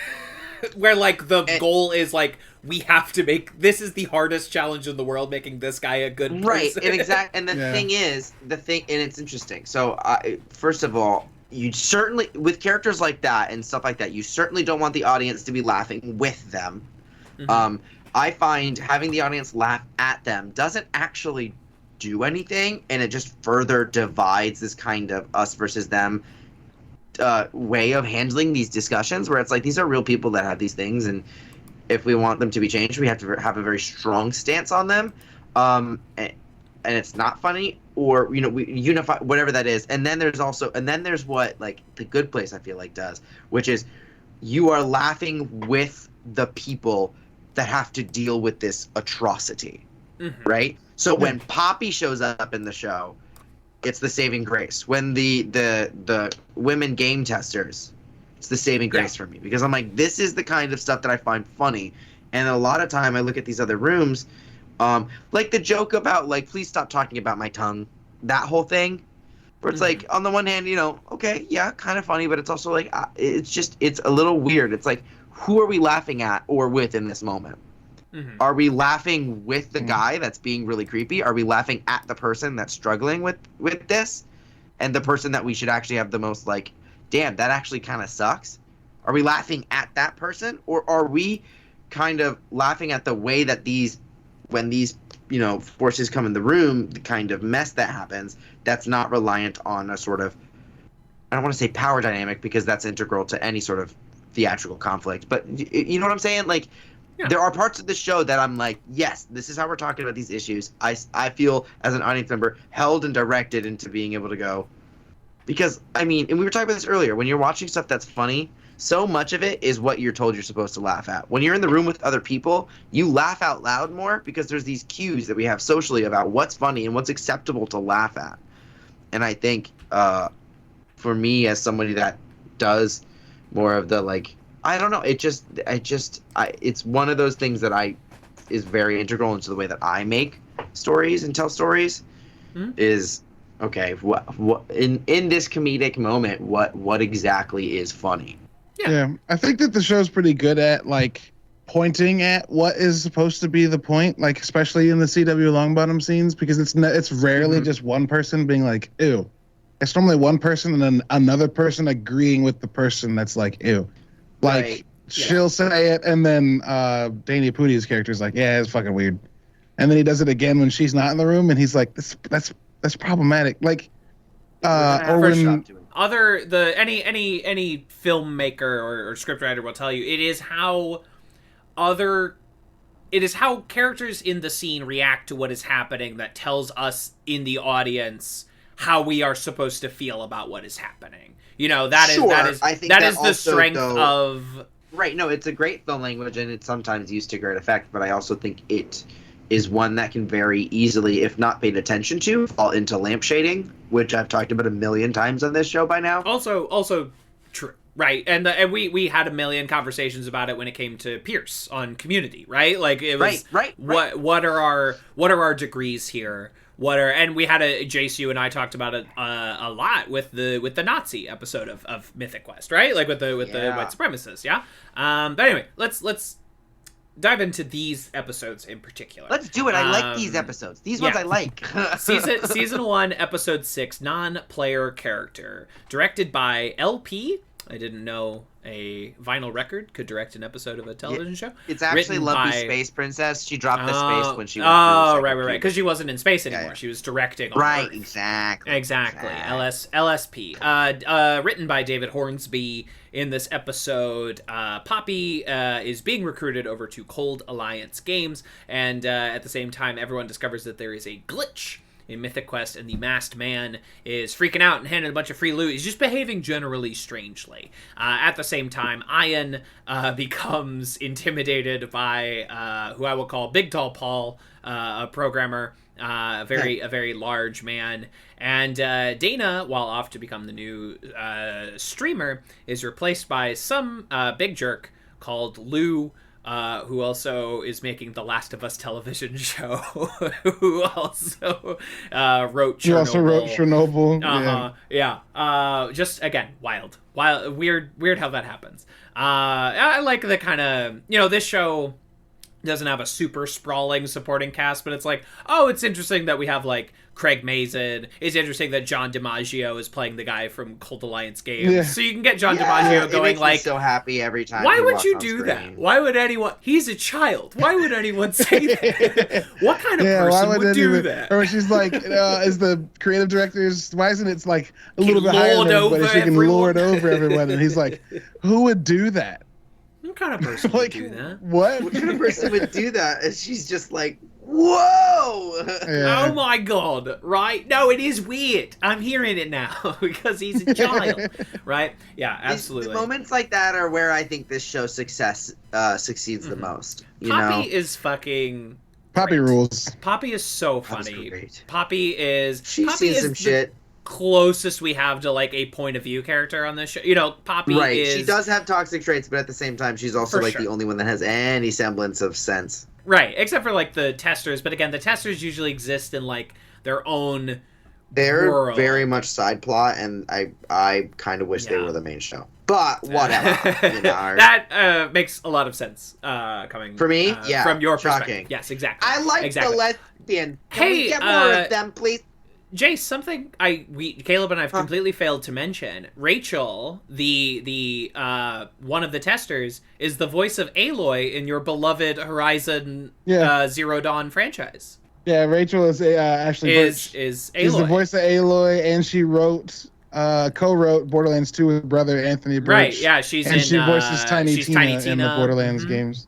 Where, like, the goal is, like, we have to make... This is the hardest challenge in the world, making this guy a good person. Right, and the thing is... and it's interesting. So, first of all, you certainly... With characters like that and stuff like that, you certainly don't want the audience to be laughing with them. Mm-hmm. I find having the audience laugh at them doesn't actually do anything, and it just further divides this kind of us versus them way of handling these discussions, where it's like, these are real people that have these things, and if we want them to be changed, we have to have a very strong stance on them, and it's not funny, or, you know, we unify whatever that is. And then there's what, like, The Good Place, I feel like, does, which is you are laughing with the people that have to deal with this atrocity, right? So when Poppy shows up in the show, it's the saving grace. When the women game testers, it's the saving grace for me, because I'm like, this is the kind of stuff that I find funny. And a lot of time I look at these other rooms, like the joke about, like, please stop talking about my tongue, that whole thing, where it's like, on the one hand, you know, okay, yeah, kind of funny, but it's also like, it's a little weird. It's like, who are we laughing at or with in this moment? Are we laughing with the guy that's being really creepy? Are we laughing at the person that's struggling with this? And the person that we should actually have the most, like, damn, that actually kind of sucks? Are we laughing at that person? Or are we kind of laughing at the way that when these, you know, forces come in the room, the kind of mess that happens, that's not reliant on a sort of, I don't want to say power dynamic, because that's integral to any sort of theatrical conflict, but you know what I'm saying? Like, there are parts of the show that I'm like, yes, this is how we're talking about these issues. I feel, as an audience member, held and directed into being able to go, because, I mean, and we were talking about this earlier, when you're watching stuff that's funny, so much of it is what you're told you're supposed to laugh at. When you're in the room with other people, you laugh out loud more, because there's these cues that we have socially about what's funny and what's acceptable to laugh at. And I think, for me, as somebody that does more of the, like, I don't know, it's one of those things that is very integral into the way that I make stories and tell stories, is, okay, what in this comedic moment, what exactly is funny? Yeah, I think that the show's pretty good at, like, pointing at what is supposed to be the point, like, especially in the CW Longbottom scenes, because it's rarely just one person being like, ew. It's normally one person and then another person agreeing with the person that's like, ew. Like, she'll say it, and then Danny Pudi's character is like, yeah, it's fucking weird. And then he does it again when she's not in the room, and he's like, that's problematic. Like, or when... Any filmmaker or scriptwriter will tell you, it is how characters in the scene react to what is happening that tells us in the audience how we are supposed to feel about what is happening. You know, that is the strength of... Right, no, it's a great film language, and it's sometimes used to great effect, but I also think it is one that can very easily, if not paid attention to, fall into lampshading, which I've talked about a million times on this show by now. Also true. Right, and we had a million conversations about it when it came to Pierce on Community, right? Like it was right. What are our degrees here? And we had Jace, you and I talked about it a lot with the Nazi episode of Mythic Quest, right? Like with the white supremacists, yeah. But anyway, let's dive into these episodes in particular. Let's do it. I like these episodes. These ones I like. season 1, episode 6, non-player character, directed by LP. I didn't know a vinyl record could direct an episode of a television show. It's actually Lumpy Space Princess. She dropped the space when she went right. Because she wasn't in space anymore. Yeah. She was directing on Earth. Exactly. LSP. Written by David Hornsby. In this episode, Poppy is being recruited over to Cold Alliance Games, and at the same time, everyone discovers that there is a glitch in Mythic Quest, and the masked man is freaking out and handing a bunch of free loot. He's just behaving generally strangely. At the same time, Ian becomes intimidated by who I will call Big Tall Paul, a programmer, a very large man. And Dana, while off to become the new streamer, is replaced by some big jerk called Lou, who also is making the Last of Us television show, who also wrote Chernobyl. He also wrote Chernobyl. Just, again, wild, weird how that happens. I like the kind of, this show doesn't have a super sprawling supporting cast, but it's like, oh, it's interesting that we have, like, Craig Mazin. It's interesting that John DiMaggio is playing the guy from Cold Alliance Games. Yeah. So you can get John DiMaggio going, it makes like... me so happy every time. Why would you do that? Why would anyone... He's a child. Why would anyone say that? What kind of person would do that? Or she's like, as the creative directors, why isn't it, like, a little bit higher than everybody? She can lord over everyone. And he's like, who would do that? What kind of person would do that? What kind of person would do that? And she's just like, whoa! Yeah. Oh my god, right? No, it is weird. I'm hearing it now because he's a child, right? Yeah, absolutely. The moments like that are where I think this show succeeds the most. Poppy is fucking... Poppy rules. Poppy is so funny. Poppy sees some shit. Closest we have to, like, a point of view character on this show. Poppy is... She does have toxic traits, but at the same time, she's also, the only one that has any semblance of sense. Right, except for, like, the testers. But again, the testers usually exist in, like, their own world. Very much side plot, and I kind of wish they were the main show. But whatever. That makes a lot of sense coming for me. From your perspective. Shocking. Yes, exactly. I like the lesbian. Can we get more of them, please? Jace, something Caleb and I have completely failed to mention. Rachel, the one of the testers, is the voice of Aloy in your beloved Horizon Zero Dawn franchise. Yeah, Rachel is Ashley Birch. Is Aloy. She's the voice of Aloy, and she co-wrote Borderlands 2 with brother Anthony Birch. Right, yeah, she voices Tiny Tina in the Borderlands games.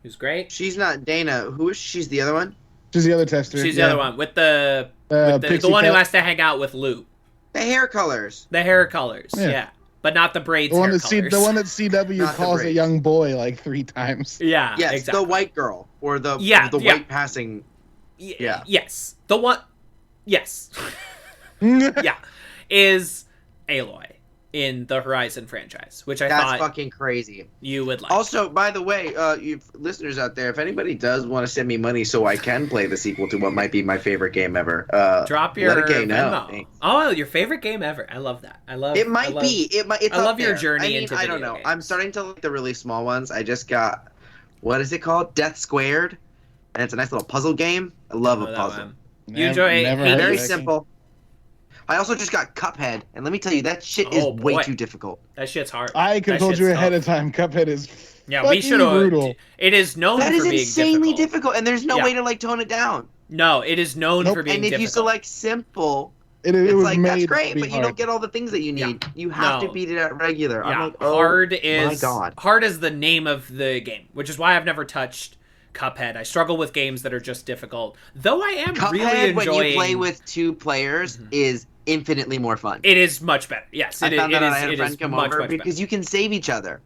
Who's great. She's not Dana. Who is she? She's the other one? She's the other tester. She's the other one with the one who has to hang out with Lou. The hair colors. Yeah. But not the braids. The one that CW calls a young boy like 3 times. Yeah. Yes, exactly. the white girl or the white passing. Yeah. Yes. The one. Yes. Yeah. Is Aloy in the Horizon franchise, which That's fucking crazy. You would like. Also, by the way, you listeners out there, if anybody does want to send me money so I can play the sequel to what might be my favorite game ever, drop your Venmo. Oh, your favorite game ever. I love that. I love your journey into video I don't know. games. I'm starting to like the really small ones. I just got, what is it called? Death Squared. And it's a nice little puzzle game. I love a puzzle. You enjoy it. Very simple. I also just got Cuphead, and let me tell you, that shit is way too difficult. That shit's hard. I could have told you ahead of time, Cuphead is we should have. Brutal. It is known for being difficult. That is insanely difficult, and there's no way to, like, tone it down. No, it is known for being difficult. And if you select simple, it's like, that's great, but you don't get all the things that you need. You have to beat it at regular. I'm like, hard my God. Hard is the name of the game, which is why I've never touched Cuphead. I struggle with games that are just difficult. Though I am Cuphead, really enjoying... when you play with 2 players, is infinitely more fun. It is much better. Yes, I found out I had a friend come over because you can save each other.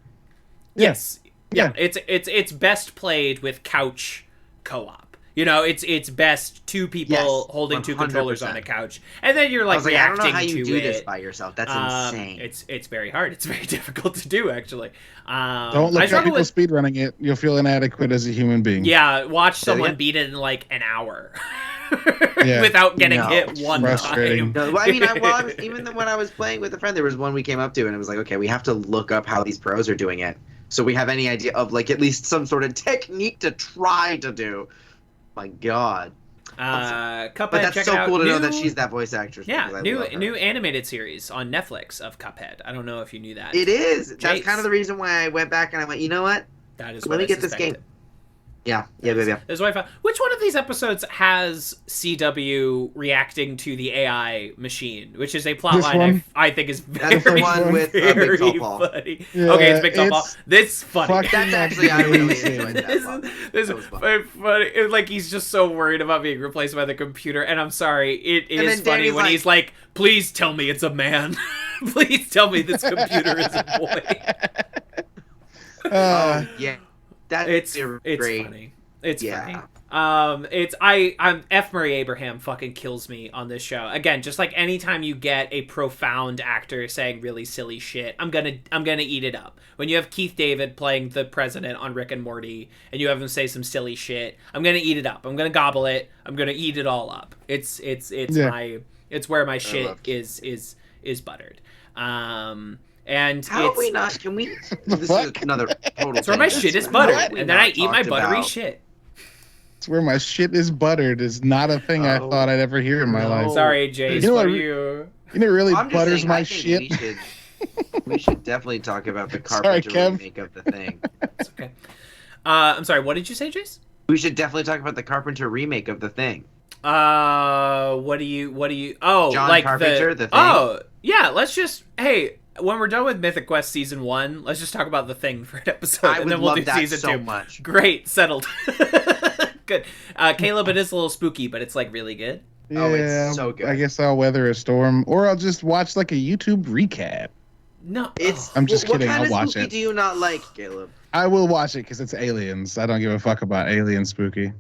Yes. Yeah. It's best played with couch co-op. You know, it's best two people holding 2 controllers 100%. on a couch, and then you're like I reacting don't know how you to do it. this by yourself. That's insane. It's very hard. It's very difficult to do, actually. Don't look at people speedrunning it. You'll feel inadequate as a human being. Yeah, watch someone beat it in like an hour. Yeah. Without getting hit one frustrating. time. No, I mean, even when I was playing with a friend, there was one we came up to, and it was like, okay, we have to look up how these pros are doing it, so we have any idea of like at least some sort of technique to try to do. My God. Cuphead, but that's so cool to know that she's that voice actress. Yeah, new animated series on Netflix of Cuphead. I don't know if you knew that. It is. That's kind of the reason why I went back and I went, you know what? That is. Let me get this game. Yeah. That's what I found. Which one of these episodes has CW reacting to the AI machine? Which is a plot line I think is very, that's the one with Big Tall Paul. Funny. Yeah, okay, it's Big Tall Paul. This funny. That's actually I really enjoyed that. This is very funny. It's like he's just so worried about being replaced by the computer. And I'm sorry, it is funny when he's like, "Please tell me it's a man. Please tell me this computer is a boy." Yeah. It's funny. It's funny. I'm F. Murray Abraham fucking kills me on this show. Again, just like anytime you get a profound actor saying really silly shit, I'm gonna eat it up. When you have Keith David playing the president on Rick and Morty, and you have him say some silly shit, I'm gonna eat it up. I'm gonna gobble it. I'm gonna eat it all up. It's where my shit is buttered. And how are we not? Can we? This is another total. It's where my shit is buttered, and then I eat my buttery shit. It's where my shit is buttered is not a thing I thought I'd ever hear in my life. Sorry, Jace. You know what what? You know, really butters my shit. We should definitely talk about the Carpenter remake of The Thing. It's okay. I'm sorry. What did you say, Jace? We should definitely talk about the Carpenter remake of The Thing. What do you? Oh, John like Carpenter, The Thing. Oh, yeah. Let's just when we're done with Mythic Quest season 1, let's just talk about The Thing for an episode, and then we'll do season 2. Much. Great, settled. Good. Caleb, it is a little spooky, but it's like really good. Yeah, it's so good. I guess I'll weather a storm, or I'll just watch like a YouTube recap. No, I'm just kidding. I'll watch it. What kind of spooky do you not like, Caleb? I will watch it because it's aliens. I don't give a fuck about alien spooky.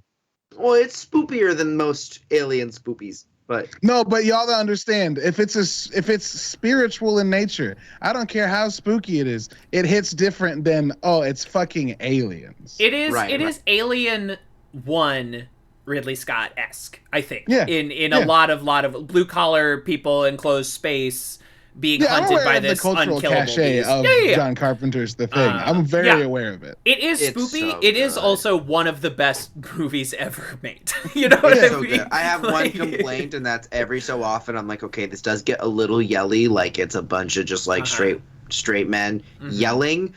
Well, it's spookier than most alien spoopies. But no, but y'all don't understand. If it's spiritual in nature, I don't care how spooky it is. It hits different than it's fucking aliens. It is. It is Alien 1 Ridley Scott-esque, I think. Yeah. In a lot of blue collar people in closed space being hunted by this unkillable cachet beast. of John Carpenter's The Thing. I'm very aware of it. It is spoopy. So it is also one of the best movies ever made. You know what I mean? Good. I have one complaint, and that's every so often I'm like, okay, this does get a little yelly, like it's a bunch of just like straight men yelling.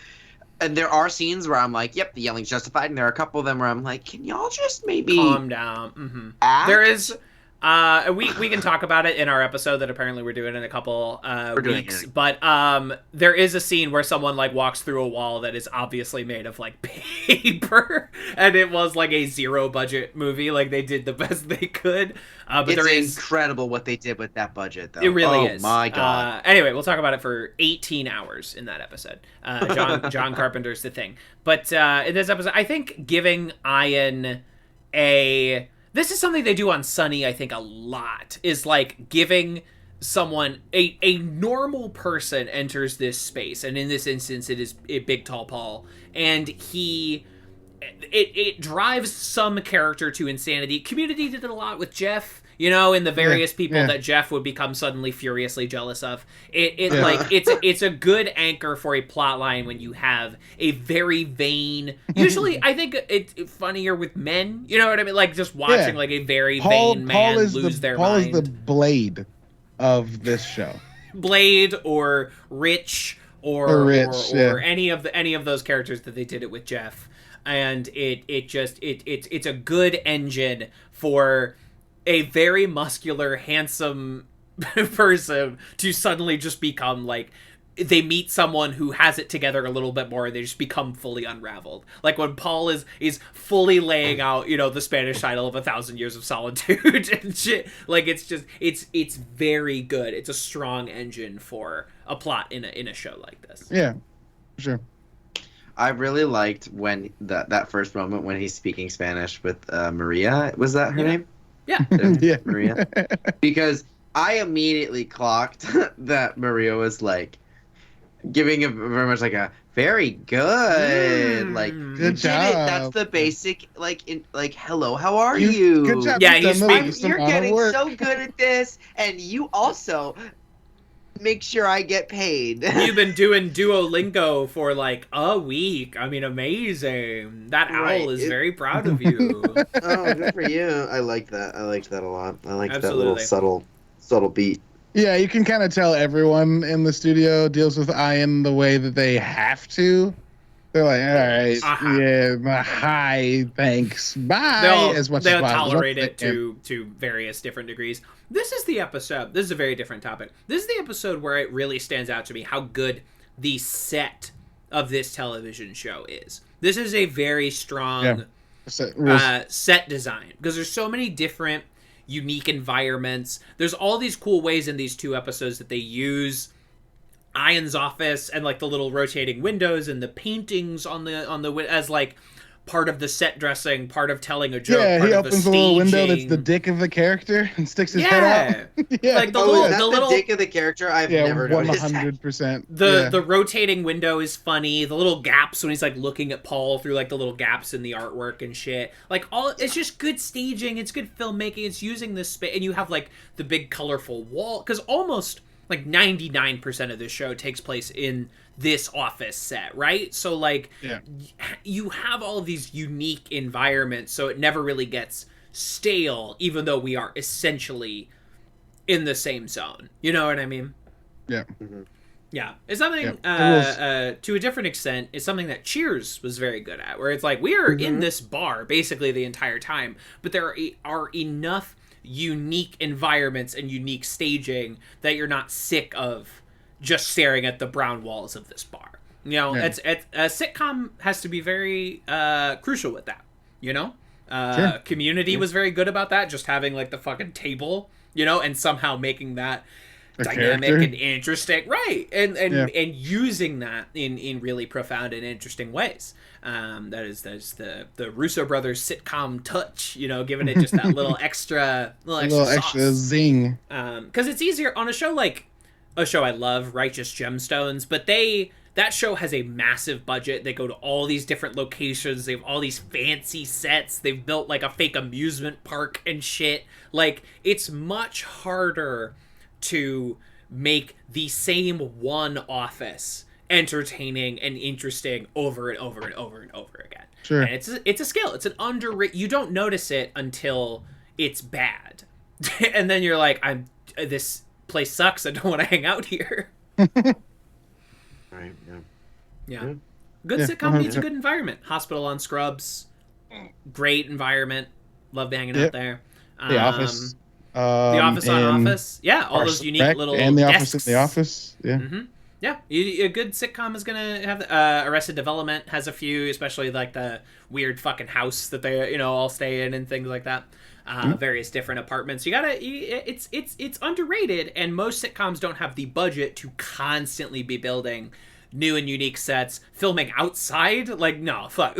And there are scenes where I'm like, yep, the yelling's justified, and there are a couple of them where I'm like, can y'all just maybe calm down? Act? There is. We can talk about it in our episode that apparently we're doing in a couple weeks. But there is a scene where someone like walks through a wall that is obviously made of like paper, and it was like a 0 budget movie. Like they did the best they could. But it's incredible what they did with that budget, though. It really is. Oh my God. Anyway, we'll talk about it for 18 hours in that episode. John Carpenter's The Thing. But in this episode, I think giving Ian this is something they do on Sunny, I think, a lot, is like giving someone, a normal person enters this space, and in this instance it is Big Tall Paul, and it drives some character to insanity. Community did it a lot with Jeff, and the various people that Jeff would become suddenly furiously jealous of. It's a good anchor for a plot line when you have a very vain. Usually, I think it's funnier with men. You know what I mean? Like just watching like a very vain man lose their mind. Paul is the Blade of this show. Blade or Rich or any of those characters that they did it with Jeff, and it's a good engine for a very muscular, handsome person to suddenly just become like, they meet someone who has it together a little bit more, and they just become fully unraveled. Like when Paul is fully laying out, the Spanish title of 1,000 Years of Solitude and shit. Like it's very good. It's a strong engine for a plot in a show like this. Yeah, sure. I really liked when that first moment when he's speaking Spanish with Maria. Was that her name? Yeah. Yeah. Maria. Because I immediately clocked that Maria was like giving a very much like a very good, like Mm. Good you did it. That's job. the basic like hello, how are you? Good job. Yeah, You've he's done speaking- some You're honor getting work. so good at this, and you also make sure I get paid. You've been doing Duolingo for like a week. I mean, amazing. That Right. owl is very proud of you. Oh, good for you. I like that. I liked that a lot. I liked that Absolutely. little subtle beat. Yeah, you can kind of tell everyone in the studio deals with Ian the way that they have to. They're like, all right, yeah, hi, thanks, bye. They'll as much they'll as possible. tolerate They it can. to various different degrees. This is the episode. This is a very different topic. This is the episode where it really stands out to me how good the set of this television show is. This is a very strong Yeah. So it was- set design because there's so many different unique environments. There's all these cool ways in these two episodes that they use Ian's office and like the little rotating windows and the paintings on the as like part of the set dressing, part of telling a joke. yeah, part he of opens the the little window that's staging. the dick of the character and sticks his Yeah. head out. Yeah, Like the Oh, little, is that the the little, dick of the character? I've yeah, never noticed that. 100%. the rotating window is funny. The little gaps when he's like looking at Paul through like the little gaps in the artwork and shit. Like all, it's just good staging. It's good filmmaking. It's using this space, and you have like the big colorful wall because almost like 99% of this show takes place in this office set, right? So like Yeah. you have all of these unique environments, so it never really gets stale, even though we are essentially in the same zone. You know what I mean? Yeah. Yeah, it's something Yeah, to a different extent. It's something that Cheers was very good at, where it's like we are in this bar basically the entire time, but there are enough unique environments and unique staging that you're not sick of just staring at the brown walls of this bar. You know, Yeah. it's a sitcom has to be very crucial with that. You know, Sure. Community was very good about that, just having like the fucking table, you know, and somehow making that A dynamic character. and interesting, right? And Yeah. and using that in really profound and interesting ways. That is the Russo brothers sitcom touch, you know, giving it just that little extra A little extra sauce. zing. Because it's easier on a show like a show I love, Righteous Gemstones, but that show has a massive budget. They go to all these different locations. They have all these fancy sets. They've built like a fake amusement park and shit. Like it's much harder to make the same one office entertaining and interesting over and over and over and over again. Sure. And it's a skill. It's an underrated. You don't notice it until it's bad, and then you're like, this place sucks. I don't want to hang out here. Right. Yeah. Yeah. Good Yeah, sitcom needs a 100%. good environment. Hospital on Scrubs, great environment. Loved hanging Yep. out there. The Office. The Office on and Office. Yeah, all those Parks unique Rec little and the desks. Office in the Office. Yeah. Mm-hmm. Yeah, a good sitcom is gonna have. Arrested Development has a few, especially like the weird fucking house that they all stay in and things like that. Various different apartments. It's underrated, and most sitcoms don't have the budget to constantly be building new and unique sets, filming outside. Like no, fuck.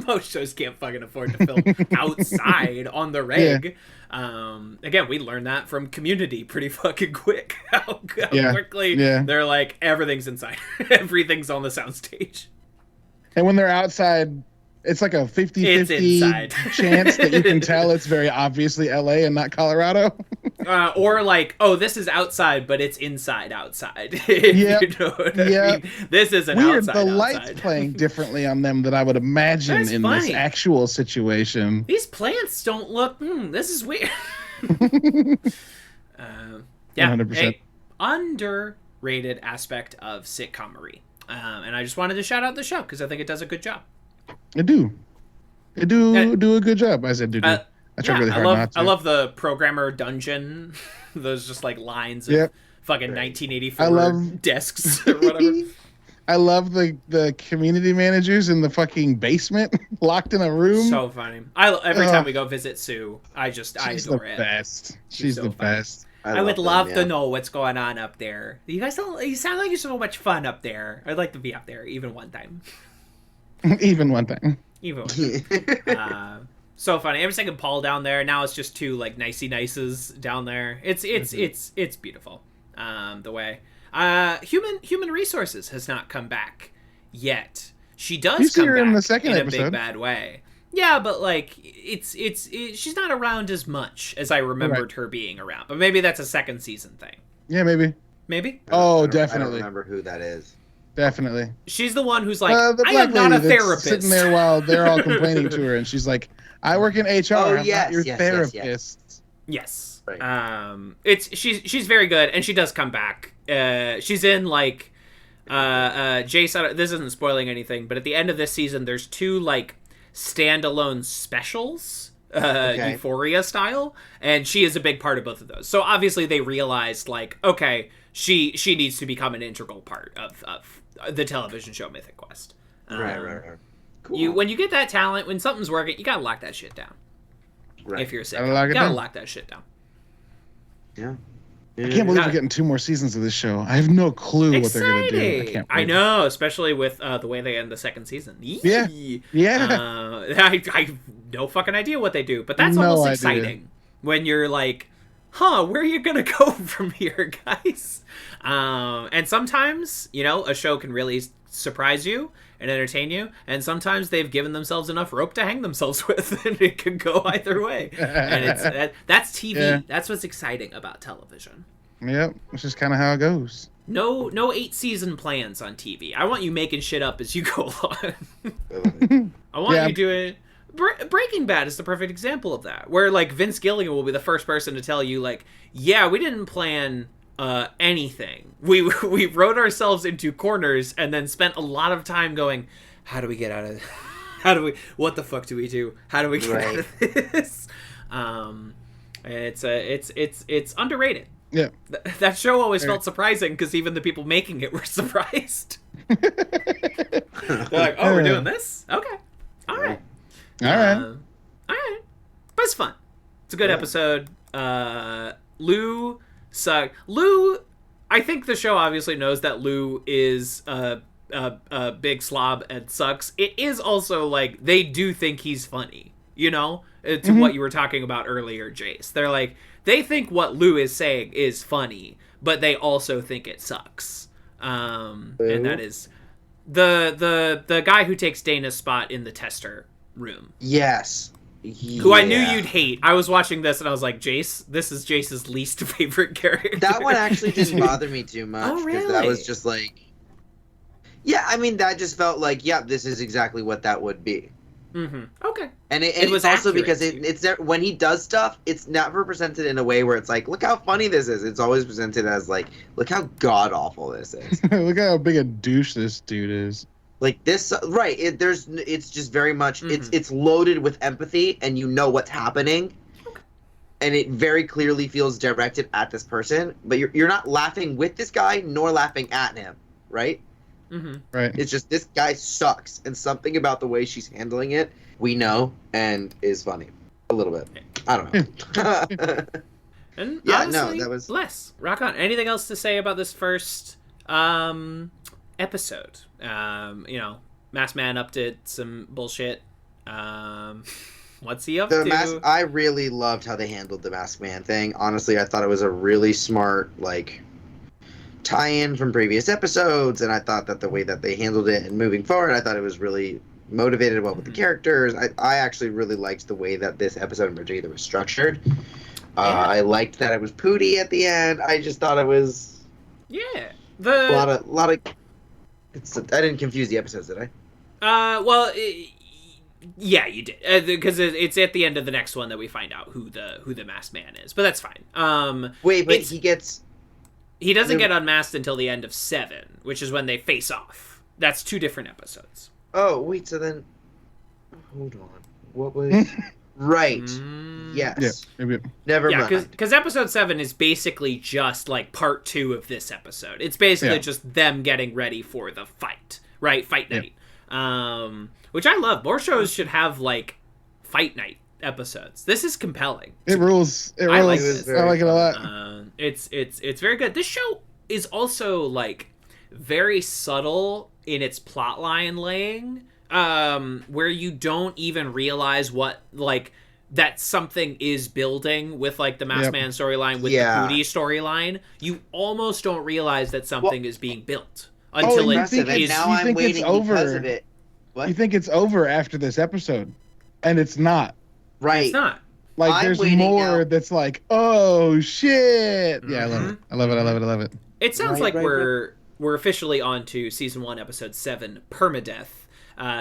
Most shows can't fucking afford to film outside on the rig. Again, we learned that from Community pretty fucking quick. How quickly they're like, everything's inside. Everything's on the soundstage. And when they're outside, it's like a 50-50 It's inside. chance that you can tell it's very obviously LA and not Colorado. Or like, oh, this is outside, but it's inside outside. Yeah. You know what I mean? This isn't Weird, outside the lights outside. playing differently on them than I would imagine That's in this funny. actual situation. These plants don't look. This is weird. Yeah, 100%. a underrated aspect of sitcomery, and I just wanted to shout out the show because I think it does a good job. I do a good job. I said do. I try really hard not to. I love the programmer dungeon. Those just like lines of fucking 1984 I love desks or whatever. I love the community managers in the fucking basement, locked in a room. So funny. Every time we go visit Sue, I She's adore the it. best. She's so the funny. best. I would love to know what's going on up there. You guys don't. You sound like you're so much fun up there. I'd like to be up there even one time. Even one thing. Even one. So funny. Every second Paul down there. Now it's just two like nicey nices down there. It's beautiful. The way human resources has not come back yet. She does You see come her back in the second in a episode. big bad way. Yeah, but like she's not around as much as I remembered her being around. But maybe that's a second season thing. Yeah, maybe. Maybe. Oh, I definitely. don't remember who that is. Definitely. She's the one who's like, The I black am not a lady that's therapist. sitting there while they're all complaining to her, and she's like, "I work in HR. Oh, I'm yes, not your yes, therapist." yes. Yes. Right. She's very good, and she does come back. She's in like Jace. This isn't spoiling anything, but at the end of this season, there's two like standalone specials, Euphoria style, and she is a big part of both of those. So obviously they realized like, okay, she needs to become an integral part of the television show Mythic Quest. Right. Cool. When you get that talent, when something's working, you gotta lock that shit down. Right. If you're sick, Gotta you lock it gotta down. lock that shit down. Yeah. I can't believe Yeah. we're getting 2 more seasons of this show. I have no clue what they're gonna do. I Exciting! can't. I believe it. know, especially with the way they end the second season. Yeah. I have no fucking idea what they do, but that's No almost idea. exciting when you're like, huh, where are you gonna go from here, guys? And sometimes, a show can really surprise you and entertain you, and sometimes they've given themselves enough rope to hang themselves with, and it can go either way. And that's TV. Yeah. That's what's exciting about television. Yep, it's just kind of how it goes. No 8-season plans on TV. I want you making shit up as you go along. I want Yeah. you doing... Breaking Bad is the perfect example of that, where like Vince Gilligan will be the first person to tell you like, yeah, we didn't plan anything. We wrote ourselves into corners and then spent a lot of time going, how do we get out of what the fuck do we do? How do we get out of this? It's underrated. Yeah. That show always felt surprising because even the people making it were surprised. They're like, oh, we're doing this? Okay. All right. All right. All right. But it's fun. It's a good episode. Lou sucked. Lou, I think the show obviously knows that Lou is a big slob and sucks. It is also like, they do think he's funny, to what you were talking about earlier, Jace. They're like, they think what Lou is saying is funny, but they also think it sucks. And that is the guy who takes Dana's spot in the tester room. Yes. Who I knew you'd hate. I was watching this and I was like, Jace, this is Jace's least favorite character. That one actually didn't bother me too much. Oh, really? That was just like... Yeah, I mean, that just felt like, yeah, this is exactly what that would be. Mm-hmm. Okay. And it was also because it's there, when he does stuff, it's never presented in a way where it's like, look how funny this is. It's always presented as like, look how god-awful this is. Look how big a douche this dude is. Like this, right? It's just very much. It's loaded with empathy, and you know what's happening, and it very clearly feels directed at this person. But you're not laughing with this guy, nor laughing at him, right? Mm-hmm. Right. It's just this guy sucks, and something about the way she's handling it, we know, and is funny a little bit. I don't know. And Yeah, honestly, no, that was- bless. Rock on. Anything else to say about this first episode? Masked Man up to some bullshit. What's he up to? I really loved how they handled the Masked Man thing. Honestly, I thought it was a really smart, like, tie-in from previous episodes, and I thought that the way that they handled it and moving forward, I thought it was really motivated well with the characters. I actually really liked the way that this episode in particular was structured. I liked that it was Pootie at the end. I just thought it was Yeah. a lot of. I didn't confuse the episodes, did I? Yeah, you did, because it's at the end of the next one that we find out who the Masked Man is. But that's fine. Wait, but he doesn't get unmasked until the end of 7, which is when they face off. That's 2 different episodes. Oh wait, so then, hold on. What was? Right. Yes. Yeah. Maybe. Never Yeah, mind. because episode 7 is basically just like part 2 of this episode. It's basically just them getting ready for the fight, right? Fight night. Which I love. More shows should have like fight night episodes. This is compelling. It rules. It rules. I like this. I like it a lot. It's very good. This show is also like very subtle in its plot line laying. where you don't even realize what, like, that something is building with, like, the Masked Man storyline, with the Pootie storyline. You almost don't realize that something is being built until it is. Now I'm waiting because of it. What? You think it's over after this episode, and it's not. Right. It's not. Like, there's more that's like, oh, shit. Yeah, I love it. I love it. I love it. I love it. It sounds like we're officially on to Season 1, Episode 7, Permadeath,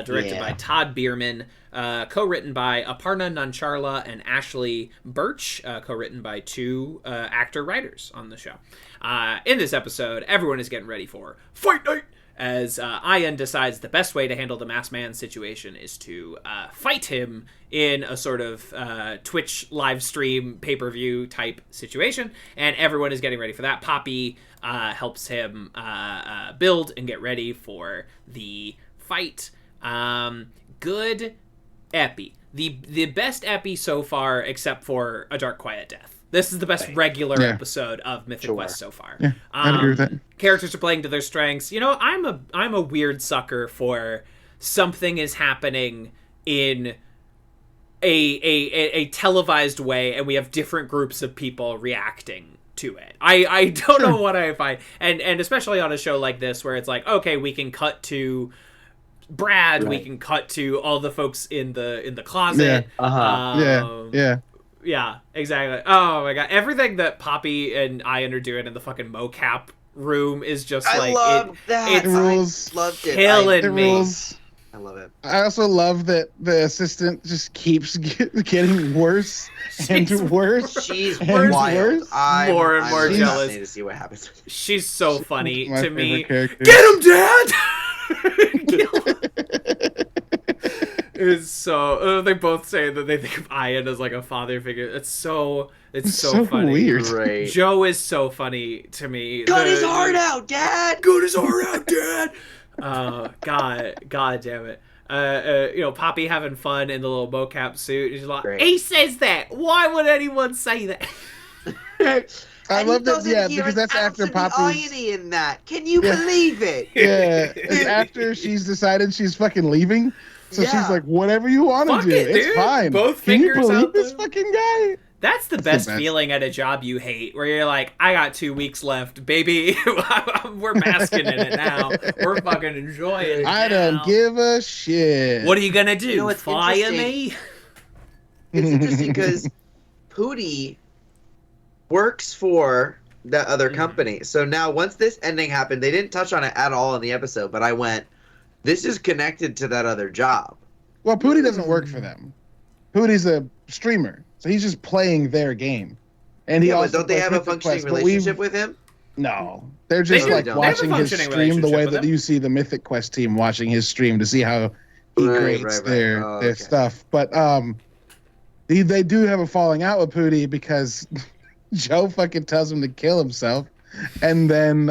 directed by Todd Bierman, co-written by Aparna Nancharla and Ashley Birch, co-written by 2 actor-writers on the show. In this episode, everyone is getting ready for Fight Night, as Ian decides the best way to handle the Masked Man situation is to fight him in a sort of Twitch live stream pay-per-view type situation, and everyone is getting ready for that. Poppy helps him build and get ready for the fight. Good epi. The best epi so far, except for A Dark Quiet Death. This is the best regular episode of Mythic Quest so far. Yeah, I agree with that. Characters are playing to their strengths. You know, I'm a weird sucker for something is happening in a televised way, and we have different groups of people reacting to it. I don't know what I find, and especially on a show like this where it's like, okay, we can cut to Brad, we can cut to all the folks in the closet. Yeah, exactly. Oh my god, everything that Poppy and Ian are doing in the fucking mocap room is just like, I loved it. It's killing me. Rules. I love it. I also love that the assistant just keeps getting worse and worse. She's and wild. worse. I'm more and more jealous. To see what happens. She's so funny My to me. favorite character. Get him, Dad! Kill him. It's so they both say that they think of Ian as like a father figure. It's so funny. Weird. Right. Joe is so funny to me. Cut his heart out, Dad. Cut his heart out, Dad. God damn it. You know, Poppy having fun in the little mocap suit. She's like, he says that. Why would anyone say that? I love that. Yeah, because that's after Poppy's irony in that. Can you believe it? Yeah, it's after she's decided she's fucking leaving. So she's like, whatever you want to do, it's fine. Both Can you fingers believe out this fucking guy? That's the best feeling at a job you hate, where you're like, I got 2 weeks left, baby. We're basking in it now. We're fucking enjoying it. I don't give a shit. What are you gonna do? You know, it's fire me? It's interesting because Pootie works for that other company. So now, once this ending happened, they didn't touch on it at all in the episode, but I went, this is connected to that other job. Well, Pootie doesn't work for them. Pootie's a streamer, so he's just playing their game. And he also don't they have a functioning relationship with him? No, they're just watching his stream the way that you see the Mythic Quest team watching his stream to see how he grades their stuff. But they do have a falling out with Pootie because Joe fucking tells him to kill himself, and then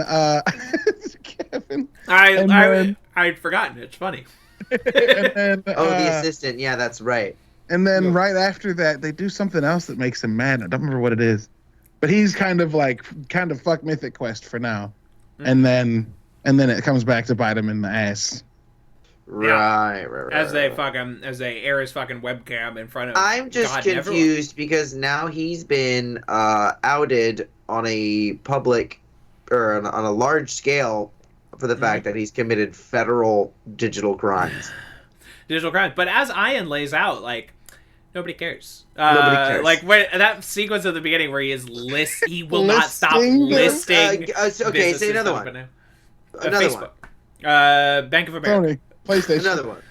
Kevin. I'd forgotten. It's funny. And then, the assistant. Yeah, that's right. And then right after that, they do something else that makes him mad. I don't remember what it is, but he's kind of fuck Mythic Quest for now, and then it comes back to bite him in the ass. Right. As they air his fucking webcam in front of. I'm just confused because now he's been outed on a public or on a large scale for the fact that he's committed federal digital crimes. But as Ian lays out, like, nobody cares. Nobody cares. Like that sequence at the beginning where he will not stop listing. Okay, say another one. Facebook. One. Bank of America. Sony, PlayStation. Another one.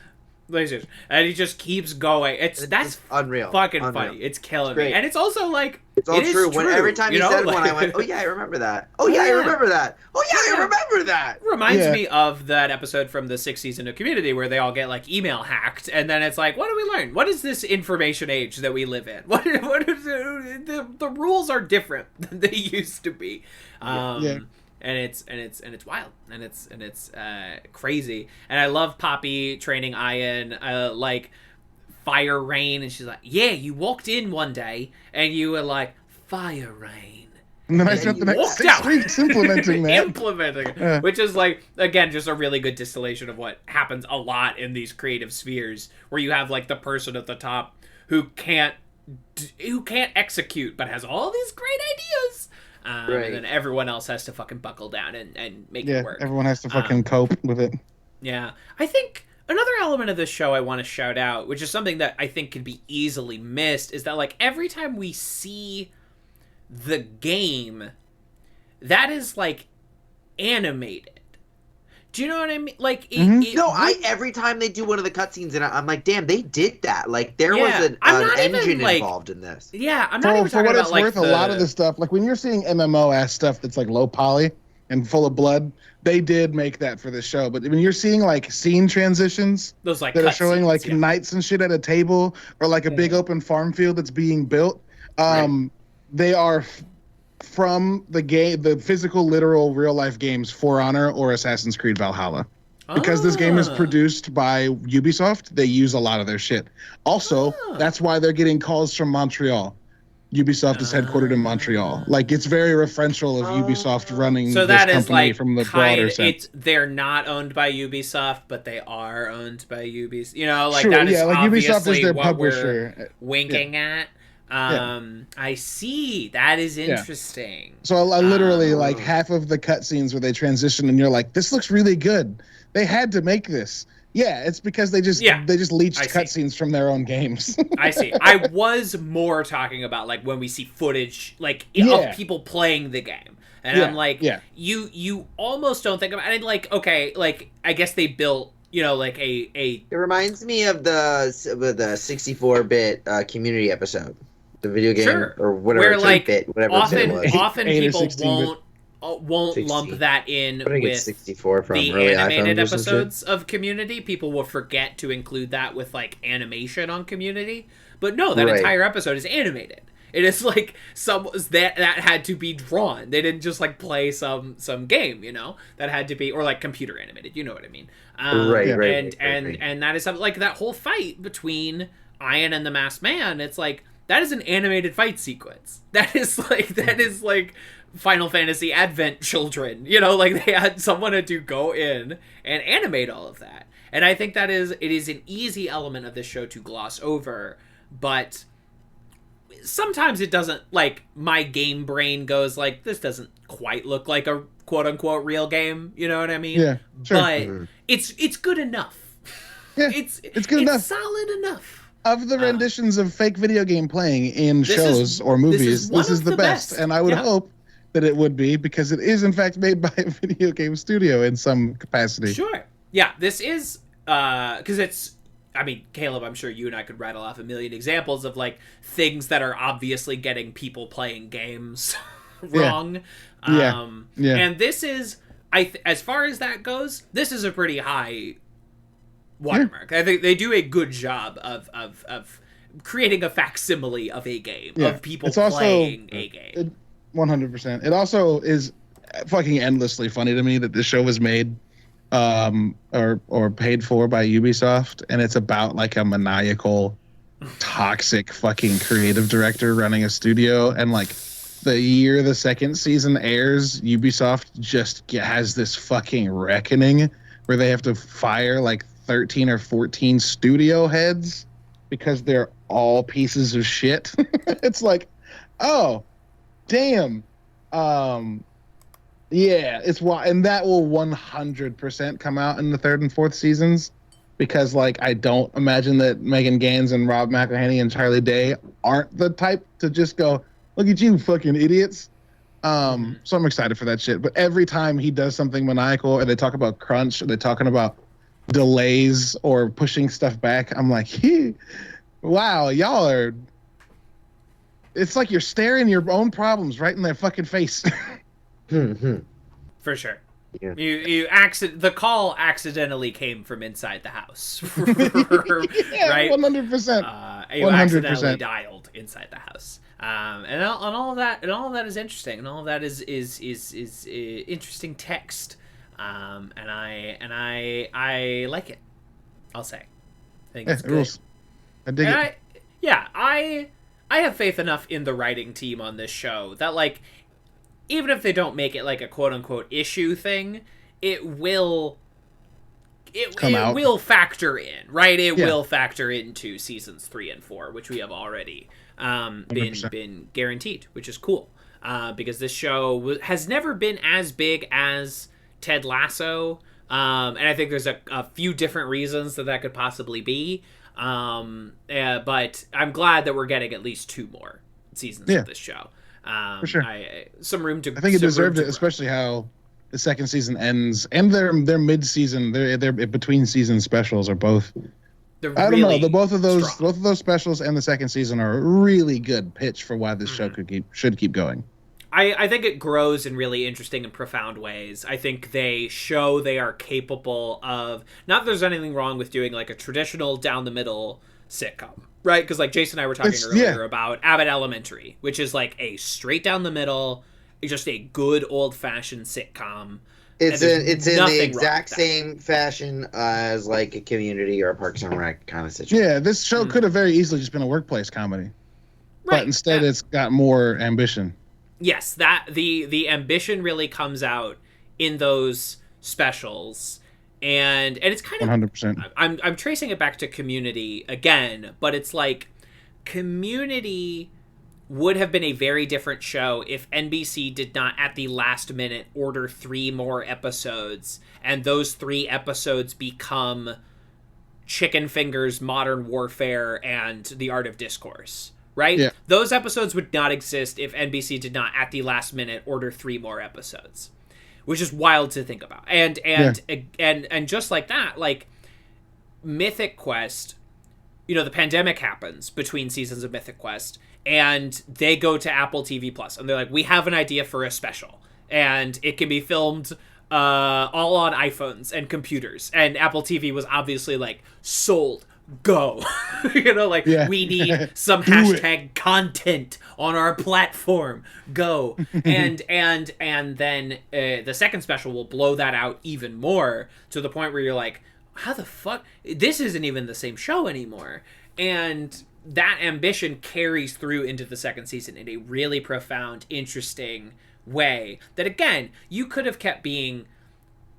PlayStation. And he just keeps going. That's unreal. Fucking funny. It's killing me. And it's also like it's all true. Every time he said one, I went, "Oh yeah, I remember that. Oh yeah, I remember that. Oh yeah, I remember that." Reminds me of that episode from the 6th season of Community where they all get like email hacked, and then it's like, what do we learn? What is this information age that we live in? What is the rules are different than they used to be. And it's wild, and it's crazy, and I love Poppy training Ian like fire rain, and she's like, yeah, you walked in one day and you were like, fire rain, And then I spent the next 6 weeks implementing that. Which is like, again, just a really good distillation of what happens a lot in these creative spheres, where you have like the person at the top who can't execute but has all these great ideas. And then everyone else has to fucking buckle down and make it work. Everyone has to fucking cope with it. Yeah. I think another element of this show I want to shout out, which is something that I think can be easily missed, is that like every time we see the game, that is like animated. Do you know what I mean? Like, every time they do one of the cutscenes, and I'm like, damn, they did that. Like, there was an engine involved in this. Yeah, I'm not even talking about, like, worth, a lot of the stuff, like when you're seeing MMO-ass stuff that's like low poly and full of blood, they did make that for the show. But when you're seeing like scene transitions, those like that are showing scenes, like knights and shit at a table, or like a big open farm field that's being built, they are from the physical, literal, real life games For Honor or Assassin's Creed Valhalla. Because this game is produced by Ubisoft, they use a lot of their shit. Also, that's why they're getting calls from Montreal. Ubisoft is headquartered in Montreal. Like, it's very referential of Ubisoft running so this that company is like from the broader sense. They're not owned by Ubisoft, but they are owned by Ubisoft. You know, like sure, that is like obviously Ubisoft is their what publisher. We're winking at. I see. That is interesting. So I literally like half of the cutscenes where they transition and you're like, this looks really good. They had to make this. Yeah, it's because they just leached cutscenes from their own games. I see. I was more talking about like when we see footage like of people playing the game. And I'm like, you almost don't think about it. And like, okay, like I guess they built, you know, like a It reminds me of the 64-bit community episode. The video game or whatever, where like whatever often people won't lump that in with 64 from the early animated iPhones episodes of Community. People will forget to include that with like animation on Community, but no, that entire episode is animated. It is like that had to be drawn. They didn't just like play some game, you know, that had to be, or like computer animated. You know what I mean? And that is something like that whole fight between Ian and the Masked Man. It's like, that is an animated fight sequence. That is like Final Fantasy Advent Children. You know, like they had someone to go in and animate all of that. And I think it is an easy element of this show to gloss over, but sometimes it doesn't, like my game brain goes like, this doesn't quite look like a quote unquote real game. You know what I mean? Yeah, sure. But it's good enough. Yeah, it's good enough. It's solid enough. Of the renditions of fake video game playing in shows or movies, this is the best. And I would hope that it would be, because it is in fact made by a video game studio in some capacity. Sure. Yeah, this is because it's, I mean, Caleb, I'm sure you and I could rattle off a million examples of like things that are obviously getting people playing games wrong. And this is, as far as that goes, this is a pretty high watermark. I think they do a good job of creating a facsimile of a game, of people playing a game. 100%. It also is fucking endlessly funny to me that this show was made or paid for by Ubisoft, and it's about like a maniacal, toxic fucking creative director running a studio, and like the year the second season airs, Ubisoft just has this fucking reckoning where they have to fire like 13 or 14 studio heads because they're all pieces of shit. It's like, oh, damn. It's why, and that will 100% come out in the third and fourth seasons, because like I don't imagine that Megan Gans and Rob McElhenney and Charlie Day aren't the type to just go, look at you fucking idiots. So I'm excited for that shit. But every time he does something maniacal, or they talk about crunch, or they're talking about delays or pushing stuff back, I'm like, wow, y'all are, it's like you're staring your own problems right in their fucking face. For sure. Yeah. The call accidentally came from inside the house. Right? 100%. You accidentally dialed inside the house. And all of that is interesting, and all of that is interesting text. And I like it. I'll say. I think it's good. Rules. I dig it. I have faith enough in the writing team on this show that like even if they don't make it like a quote unquote issue thing, it will will factor in, right? It will factor into seasons 3 and 4, which we have already been guaranteed, which is cool. Because this show has never been as big as Ted Lasso, and I think there's a few different reasons that could possibly be. But I'm glad that we're getting at least 2 more seasons of this show. For sure. Some room to. I think it deserved it, especially how the second season ends, and their mid-season, their between season specials are both. I don't know. Both of those specials and the second season are a really good pitch for why this show should keep going. I think it grows in really interesting and profound ways. I think they show they are capable of, not that there's anything wrong with doing like a traditional down the middle sitcom, right? Because like Jason and I were talking earlier about Abbott Elementary, which is like a straight down the middle, just a good old fashioned sitcom. It's in the exact same fashion as like a Community or a Parks and Rec kind of situation. Yeah, this show could have very easily just been a workplace comedy, but instead it's got more ambition. Yes, that the ambition really comes out in those specials, and it's kind of 100%. I'm tracing it back to Community again, but it's like Community would have been a very different show if NBC did not at the last minute order 3 more episodes, and those 3 episodes become Chicken Fingers, Modern Warfare, and The Art of Discourse. Right? Yeah. Those episodes would not exist if NBC did not, at the last minute, order 3 more episodes, which is wild to think about. And just like that, like Mythic Quest, the pandemic happens between seasons of Mythic Quest, and they go to Apple TV Plus, and they're like, we have an idea for a special, and it can be filmed all on iPhones and computers. And Apple TV was obviously like, sold. Go. We need some hashtag content on our platform. Go. and then the second special will blow that out even more, to the point where you're like, how the fuck, this isn't even the same show anymore. And that ambition carries through into the second season in a really profound, interesting way that, again, you could have kept being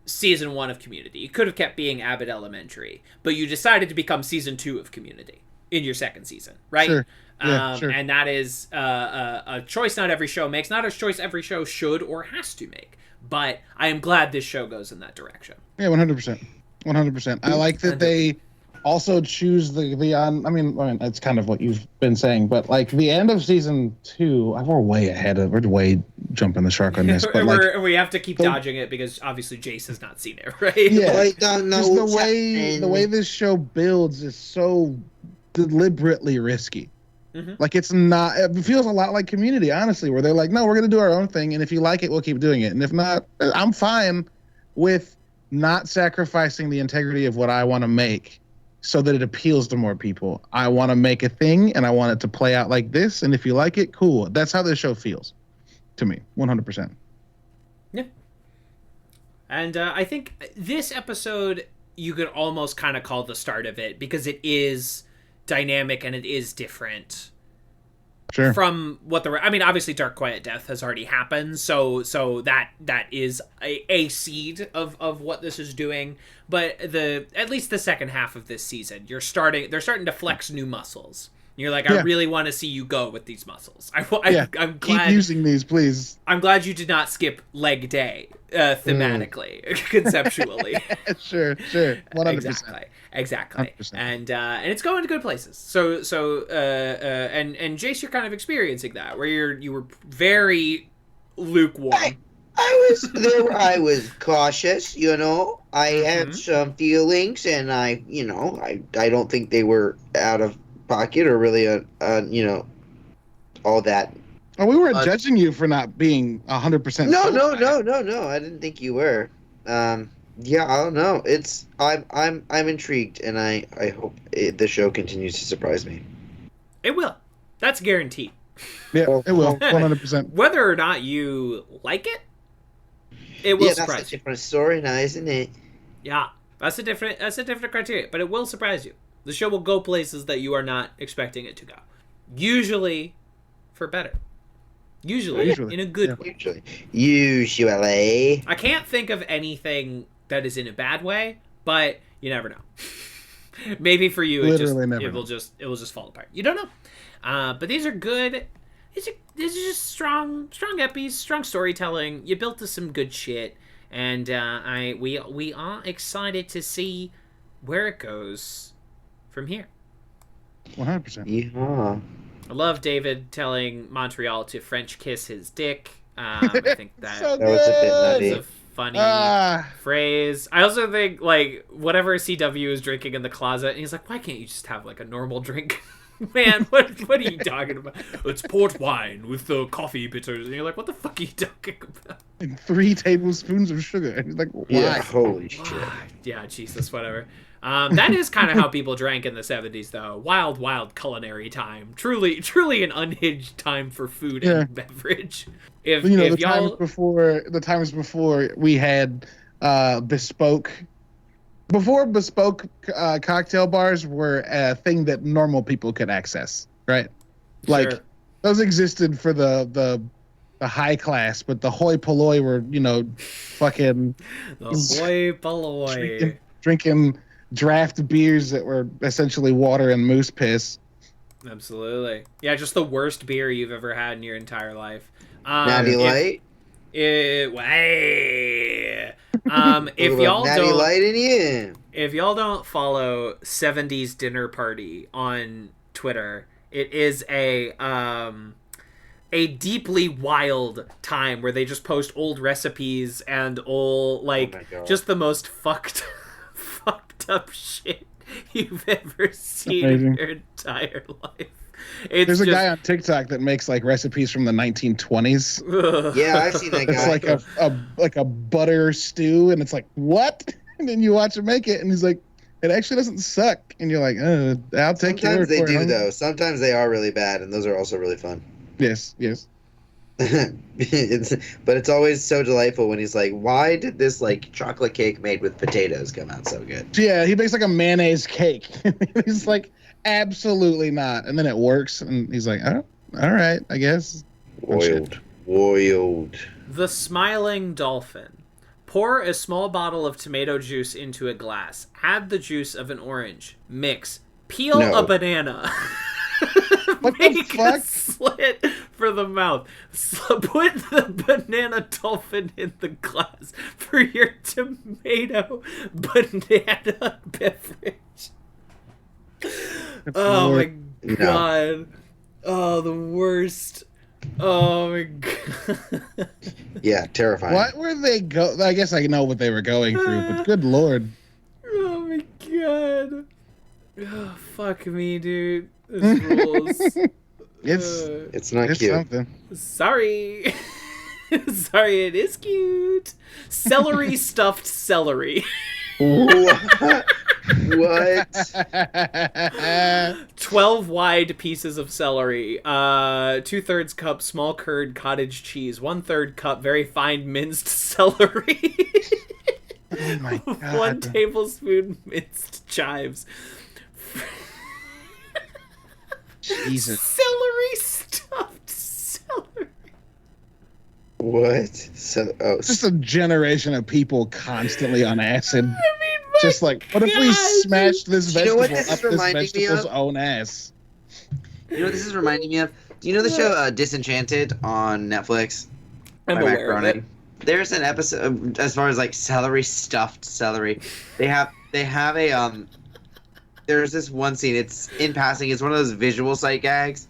season 1 of Community. You could have kept being Abbott Elementary, but you decided to become season 2 of Community in your second season, right? Sure. Yeah, sure. And that is a choice not every show makes, not a choice every show should or has to make. But I am glad this show goes in that direction. Yeah, 100%. 100%. I like that they also choose the I mean, it's kind of what you've been saying, but like the end of season 2, we're way jumping the shark on this, but we have to keep dodging it because obviously Jace has not seen it, right? Yeah, I don't know. The way this show builds is so deliberately risky. Mm-hmm. Like it feels a lot like Community, honestly, where they're like, no, we're gonna do our own thing, and if you like it, we'll keep doing it, and if not, I'm fine with not sacrificing the integrity of what I want to make so that it appeals to more people. I want to make a thing, and I want it to play out like this, and if you like it, cool. That's how this show feels to me, 100%. Yeah. And I think this episode, you could almost kind of call the start of it, because it is dynamic and it is different. Sure. From what obviously Dark Quiet Death has already happened, so that is a seed of what this is doing. But at least the second half of this season, they're starting to flex new muscles. You're like, I really want to see you go with these muscles. I'm glad, keep using these, please. I'm glad you did not skip leg day thematically, conceptually. Sure, 100%. Exactly. 100%. And it's going to good places. So and Jace, you're kind of experiencing that, where you were very lukewarm. I was cautious, I had some feelings, and I don't think they were out of pocket or really all that. Oh, we weren't judging you for not being 100%. No. I didn't think you were. Yeah, I don't know. I'm intrigued, and I hope the show continues to surprise me. It will. That's guaranteed. Yeah, it will. 100%. Whether or not you like it, it will surprise you. That's a different story now, isn't it? Yeah, that's a different criteria, but it will surprise you. The show will go places that you are not expecting it to go. Usually for better. Usually. In a good way. Usually. I can't think of anything that is in a bad way, but you never know. Maybe for you, it will just fall apart. You don't know. But these are good. These are just strong epis, strong storytelling. You built to some good shit, and we are excited to see where it goes from here. 100%. Yeah. I love David telling Montreal to French kiss his dick. I think that So That was a bit nutty. is a funny phrase. I also think, like, whatever CW is drinking in the closet, and he's like, why can't you just have, like, a normal drink? Man, what are you talking about? It's port wine with the coffee bitters. And you're like, what the fuck are you talking about? And 3 tablespoons of sugar. And he's like, why? Yeah, holy shit. Yeah, Jesus, whatever. That is kind of how people drank in the 70s, though. Wild, wild culinary time. Truly an unhinged time for food and beverage. The times before we had bespoke. Before bespoke cocktail bars were a thing that normal people could access, right? Like, those existed for the high class, but the hoi polloi were, fucking... The hoi polloi. Drinking draft beers that were essentially water and moose piss. Absolutely. Yeah, just the worst beer you've ever had in your entire life. Natty Light? If y'all don't follow 70s Dinner Party on Twitter, it is a deeply wild time where they just post old recipes and old just the most fucked up shit you've ever seen in your entire life. There's a guy on TikTok that makes like recipes from the 1920s. Yeah, I've seen that guy. It's like a butter stew, and it's like, what? And then you watch him make it, and he's like, it actually doesn't suck. And you're like, I'll take your word for it. Sometimes they do, though. Sometimes they are really bad, and those are also really fun. Yes. But it's always so delightful when he's like, why did this like chocolate cake made with potatoes come out so good? Yeah, he makes like a mayonnaise cake. He's like, absolutely not. And then it works, and he's like, oh, all right, I guess. Boiled. The Smiling Dolphin. Pour a small bottle of tomato juice into a glass. Add the juice of an orange. Mix. Peel a banana. Make a slit for the mouth. Put the banana dolphin in the glass for your tomato banana beverage. Oh my god. Oh, the worst. Oh my god. Yeah, terrifying. What were they I guess I know what they were going through, but good lord. Oh my god. Oh, fuck me, dude. This rules. It's not cute. Something. Sorry. Sorry, it is cute. Celery stuffed celery. What? 12 wide pieces of celery. 2/3 cup small curd cottage cheese. 1/3 cup very fine minced celery. Oh my god. 1 tablespoon minced chives. Jesus. Celery stuffed celery. What? Just a generation of people constantly on acid. I mean, just like, what if we smashed this vegetable up this vegetable's own ass? You know what this is reminding me of? Do you know the show Disenchanted on Netflix? I'm aware of it. There's an episode as far as like celery stuffed celery. They have a there's this one scene. It's in passing. It's one of those visual sight gags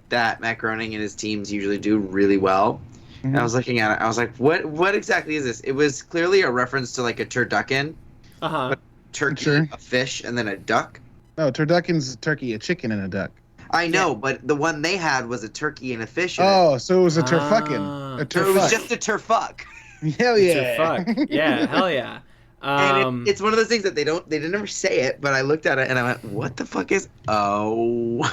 that Matt Groening and his teams usually do really well. Mm-hmm. And I was looking at it. I was like, what exactly is this? It was clearly a reference to like a turducken. Uh-huh. Turkey, a fish, and then a duck. No, turducken's a turkey, a chicken, and a duck. I know, but the one they had was a turkey and a fish. So it was a turfuckin. It was just a turfuck. Hell yeah. Turfuck. Yeah, hell yeah. And it's one of those things that they didn't ever say it, but I looked at it and I went, what the fuck is... Oh.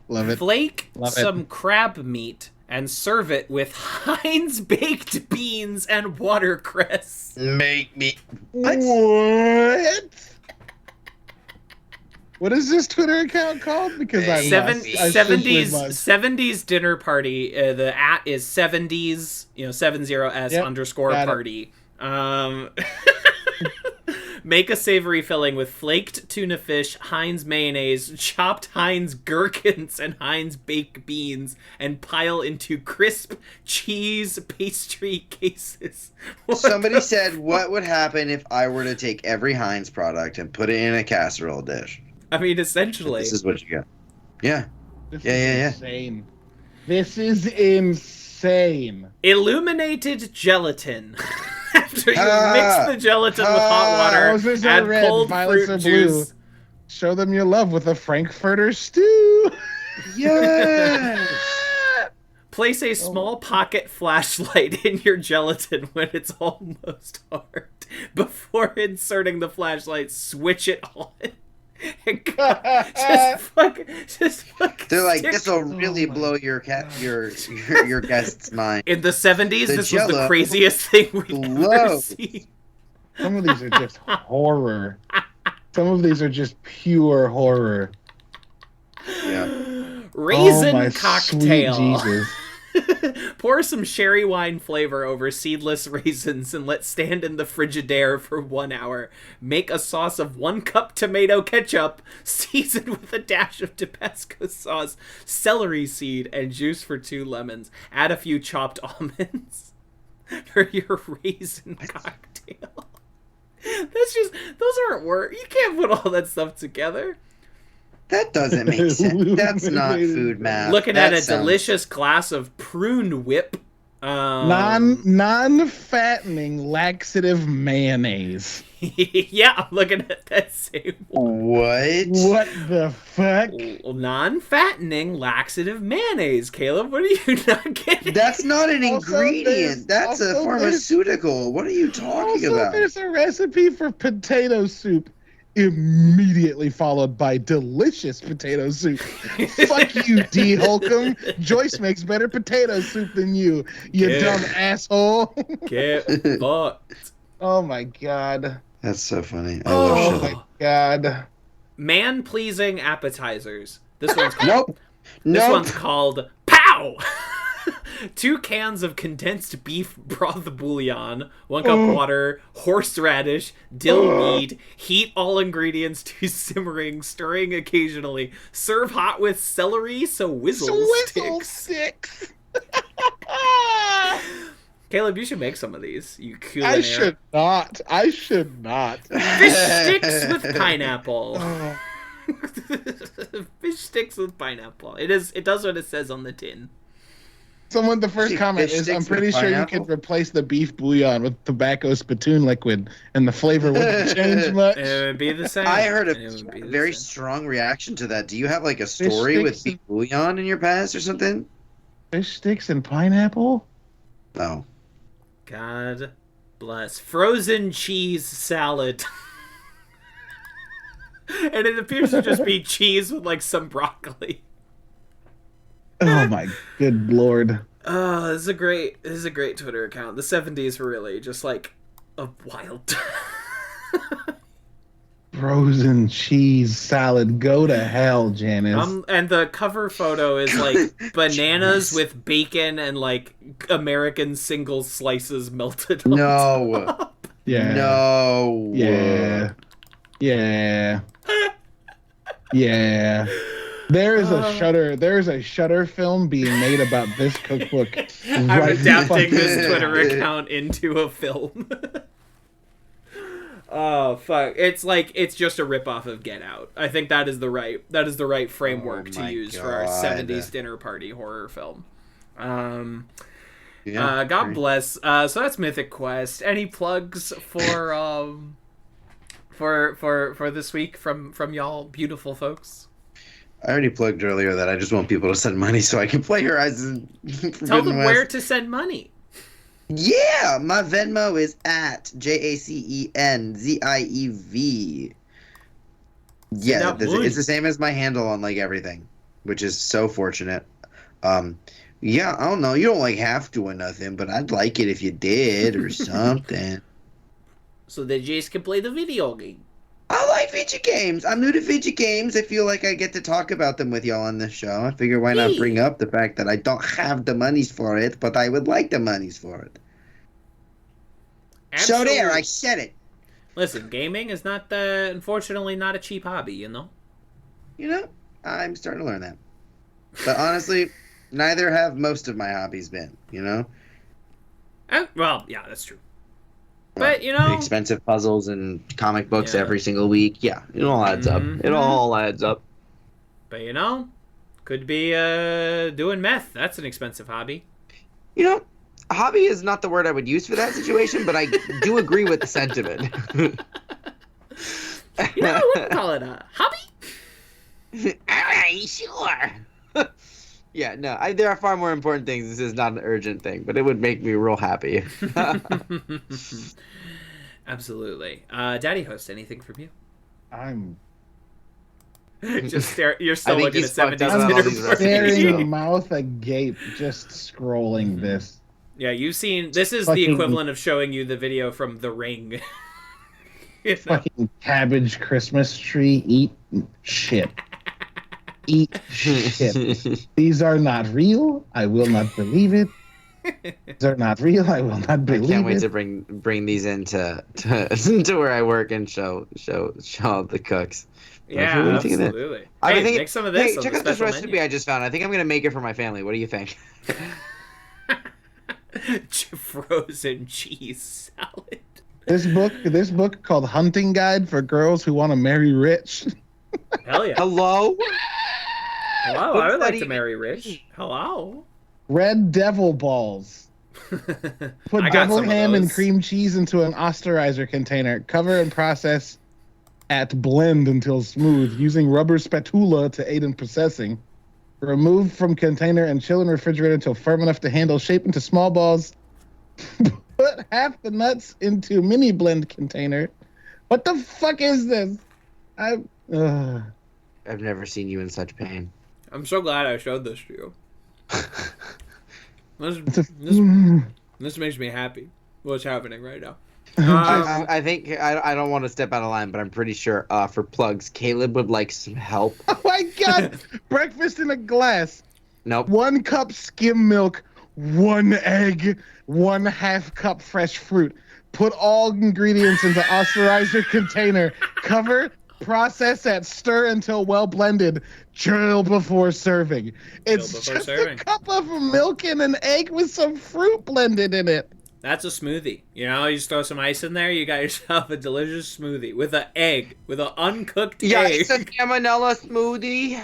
Love it. Flake some crab meat and serve it with Heinz baked beans and watercress. Make me... What? What is this Twitter account called? Because I must. I simply must. 70s dinner party. The @ is 70s, 70s underscore got it. party. Make a savory filling with flaked tuna fish, Heinz mayonnaise, chopped Heinz gherkins, and Heinz baked beans, and pile into crisp cheese pastry cases. Somebody said, what would happen if I were to take every Heinz product and put it in a casserole dish? I mean, essentially. This is what you get. Yeah. This Yeah, is yeah, yeah. insane. This is insane. Illuminated gelatin. After you mix the gelatin with hot water, roses are add red, cold violets fruit are blue. juice. Show them your love with a Frankfurter stew. Yes! Place a small pocket flashlight in your gelatin when it's almost hard. Before inserting the flashlight, switch it on. just fuck. They're like, stick- this will really blow your guest's mind. In the 70s, The this was the Jell-O craziest thing we've ever glows. seen. Some of these are just horror. Some of these are just pure horror. Yeah. Raisin my cocktail. sweet Jesus. Pour some sherry wine flavor over seedless raisins and let stand in the Frigidaire for 1 hour. Make a sauce of 1 cup tomato ketchup, seasoned with a dash of Tabasco sauce, celery seed, and juice for 2 lemons. Add a few chopped almonds for your raisin cocktail. That's just, those aren't words. You can't put all that stuff together. That doesn't make sense. That's not food math. Looking That at a sounds- delicious glass of prune whip. Non-fattening laxative mayonnaise. Yeah, I'm looking at that same What? What the fuck? non-fattening laxative mayonnaise. Caleb, what are you not getting? That's not an Also, ingredient. That's a also, pharmaceutical. What are you talking Also, about? there's a recipe for potato soup immediately followed by delicious potato soup. Fuck you, D. Holcomb. Joyce makes better potato soup than you dumb asshole. Get fucked. Oh my god. That's so funny. I Oh. love Oh shit. my god. Man-pleasing appetizers. This one's called, Nope. this Nope. one's called POW! 2 cans of condensed beef broth bouillon, 1 cup water, horseradish, dill weed, heat all ingredients to simmering, stirring occasionally. Serve hot with celery, so whizzle sticks. Caleb, you should make some of these. You culinary. I should not. Fish sticks with pineapple. Oh. Fish sticks with pineapple. It does what it says on the tin. The first See, comment fish is, I'm sticks pretty with sure you pineapple? could replace the beef bouillon with tobacco spittoon liquid, and the flavor wouldn't change much. It would be the same. I heard It would be a the very same. strong reaction to that. Do you have like a story with sticks beef bouillon in your past or something? Fish sticks and pineapple? No. God bless. Frozen cheese salad. And it appears to just be cheese with like some broccoli. Oh my good lord. Oh, this is a great Twitter account. The 70s were really just like a wild time. Frozen cheese salad. Go to hell, Janice. And the cover photo is like bananas Jeez. with bacon and like American single slices melted on No. top. Yeah. No. Yeah. Yeah. Yeah. There is a Shudder film being made about this cookbook. I'm right adapting this fucking- Twitter account into a film. Oh fuck! It's just a ripoff of Get Out. I think that is the right framework Oh to my use for our God. 70s dinner party horror film. Yeah, God great. bless. So that's Mythic Quest. Any plugs for this week from y'all beautiful folks? I already plugged earlier that I just want people to send money so I can play Horizon Tell Forbidden them West. where to send money. Yeah, my Venmo is at JACENZIEV. Yeah, that money. it's the same as my handle on like everything, which is so fortunate. Yeah, I don't know. You don't like have to or nothing, but I'd like it if you did or something. So that Jace can play the video game. I like video games. I'm new to video games. I feel like I get to talk about them with y'all on this show. I figure why not bring up the fact that I don't have the monies for it, but I would like the monies for it. Absolutely. So there, I said it. Listen, gaming is unfortunately not a cheap hobby, you know? You know, I'm starting to learn that. But honestly, neither have most of my hobbies been, you know? Well, yeah, that's true. But, you know... Expensive puzzles and comic books every single week. Yeah, it all adds up. It all adds up. But, you know, could be doing meth. That's an expensive hobby. You know, hobby is not the word I would use for that situation, but I do agree with the sentiment. You know, I wouldn't call it a hobby. Alright, sure. Yeah, no, there are far more important things. This is not an urgent thing, but it would make me real happy. Absolutely. Daddy Host, anything from you? I'm just stare. You're still looking at 70s. I'm staring mouth agape, just scrolling this. Yeah, you've seen... This is the equivalent of showing you the video from The Ring. You know? Fucking cabbage Christmas tree. Eat shit. Eat shit. These are not real. I will not believe it. These are not real. I will not believe it. I can't wait to bring these into to where I work and show all the cooks. Yeah, absolutely. Hey, make some of this. Hey, check out this recipe I just found. I think I'm gonna make it for my family. What do you think? Frozen cheese salad. This book called Hunting Guide for Girls Who Want to Marry Rich. Hell yeah. Hello? Hello, I would like to marry rich. Hello. Red devil balls. Put devil ham and cream cheese into an osterizer container. Cover and process at blend until smooth, using rubber spatula to aid in processing. Remove from container and chill in refrigerator until firm enough to handle. Shape into small balls. Put half the nuts into mini blend container. What the fuck is this? I've never seen you in such pain. I'm so glad I showed this to you. This makes me happy. What's happening right now? I think I don't want to step out of line, but I'm pretty sure for plugs, Caleb would like some help. Oh my god! Breakfast in a glass. Nope. 1 cup skim milk, 1 egg, 1/2 cup fresh fruit. Put all ingredients into osterizer container. Cover. Process at stir until well blended. Chill before serving. It's just a cup of milk and an egg with some fruit blended in it. That's a smoothie. You know, you just throw some ice in there, you got yourself a delicious smoothie with an egg, with an uncooked egg. Yeah, it's a salmonella smoothie.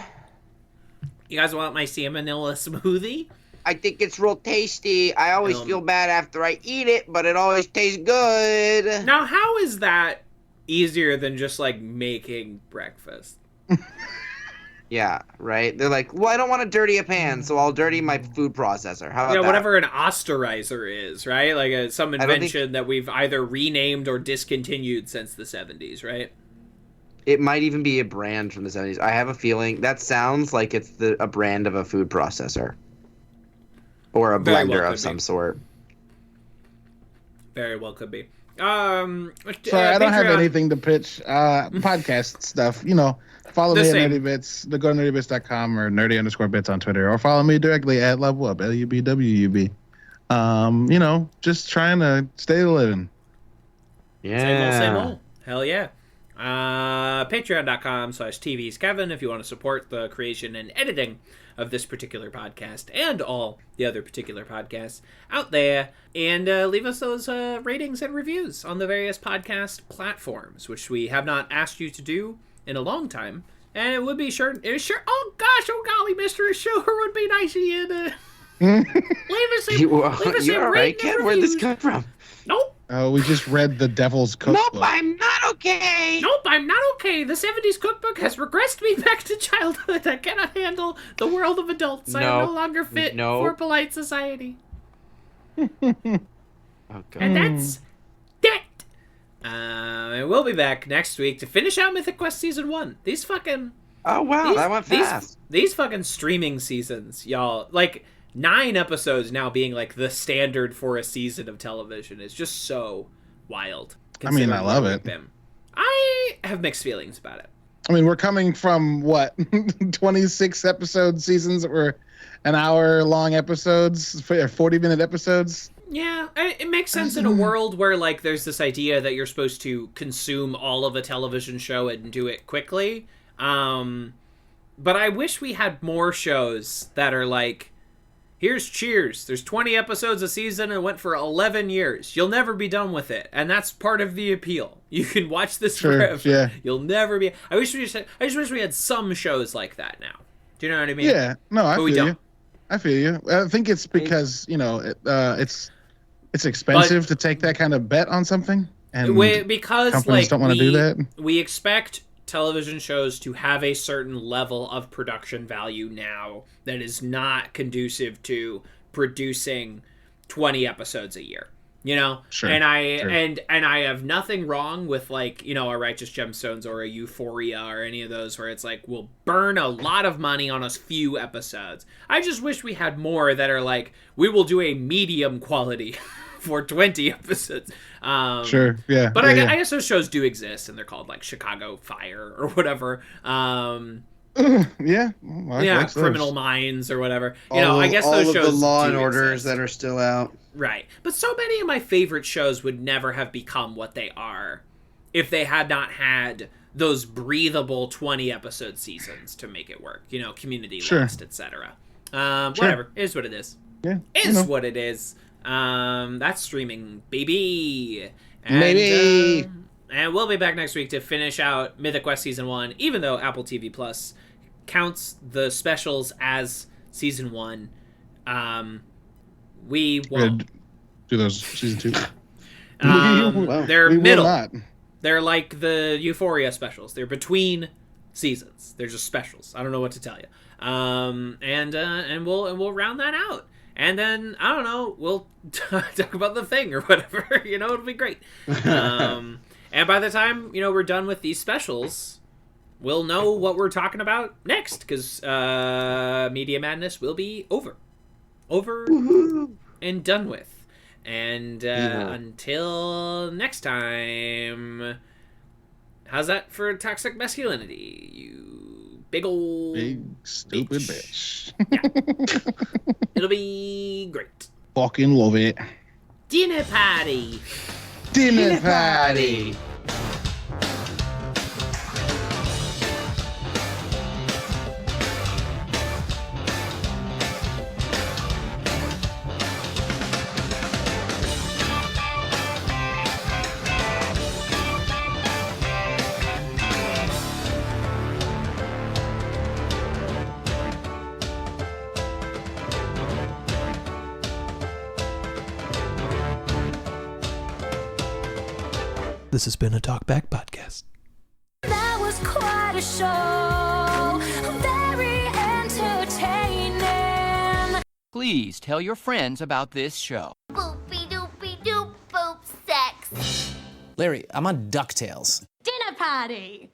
You guys want my salmonella smoothie? I think it's real tasty. I always feel bad after I eat it, but it always tastes good. Now, how is that easier than just like making breakfast? Yeah, right. They're like, well, I don't want to dirty a pan, so I'll dirty my food processor. How about that? Whatever an osterizer is, right? Like some invention that we've either renamed or discontinued since the 70s, right? It might even be a brand from the 70s. I have a feeling that sounds like it's a brand of a food processor or a blender of some sort. Very well could be. Sorry, I don't have anything to pitch. Podcast stuff, you know. Follow me at Nerdy Bits. Go to nerdybits.com or nerdy_bits on Twitter, or follow me directly at Level Up, LUBWUB. You know, just trying to stay living. Yeah. Same old. Hell yeah. Patreon.com/TVsKevin if you want to support the creation and editing of this particular podcast and all the other particular podcasts out there. And leave us those ratings and reviews on the various podcast platforms, which we have not asked you to do in a long time. And it would be sure. Oh gosh, oh golly, mister, it sure would be nice of you to leave us a You're all right, Kev? Where'd this come from? Nope. Oh, we just read the Devil's Cookbook. Nope, I'm not okay. Nope, I'm not okay. The 70s cookbook has regressed me back to childhood. I cannot handle the world of adults. I am no longer fit for polite society. Oh, God. And that's that. We'll be back next week to finish out Mythic Quest Season 1. These fucking... Oh, wow, that went fast. These fucking streaming seasons, y'all. Like, 9 episodes now being, like, the standard for a season of television is just so wild. I mean, I love it. have mixed feelings about it. I mean, we're coming from what 26 episode seasons that were an hour-long episodes, 40-minute episodes. Yeah, it makes sense in a world where, like, there's this idea that you're supposed to consume all of a television show and do it quickly. But I wish we had more shows that are like, here's Cheers. There's 20 episodes a season and it went for 11 years. You'll never be done with it. And that's part of the appeal. You can watch this forever. Yeah. You'll never be... I just wish we had some shows like that now. Do you know what I mean? Yeah. No, I feel you. Don't. I feel you. I think it's because, it's expensive to take that kind of bet on something. And because companies don't want to do that. We expect television shows to have a certain level of production value now that is not conducive to producing 20 episodes a year, Sure. And I have nothing wrong with, like, a Righteous Gemstones or a Euphoria or any of those where it's like we'll burn a lot of money on a few episodes. I just wish we had more that are like, we will do a medium quality for 20 episodes. Sure, yeah. But I guess those shows do exist, and they're called, like, Chicago Fire or whatever. Yeah. Well, Criminal Minds or whatever. I guess all those of shows the Law do and Orders exist. that are still out. Right. But so many of my favorite shows would never have become what they are if they had not had those breathable 20-episode seasons to make it work. Community, sure. Lost, etc. Whatever. It is what it is. Yeah. What it is. That's streaming, baby. Maybe. And we'll be back next week to finish out Mythic Quest Season 1, even though Apple TV Plus counts the specials as Season 1. We won't do those Season 2. They're we middle. Will not. They're like the Euphoria specials. They're between seasons. They're just specials. I don't know what to tell you. And we'll round that out. And then, I don't know, we'll talk about The Thing or whatever. It'll be great. And by the time, we're done with these specials, we'll know what we're talking about next. Because Media Madness will be over. Woohoo. And done with. And until next time, how's that for toxic masculinity? You big stupid bitch. Yeah. It'll be great. Fucking love it. Dinner party. Dinner party. This has been a Talkback Podcast. That was quite a show, very entertaining. Please tell your friends about this show. Boopy doopy doop boop sex. Larry, I'm on DuckTales. Dinner party.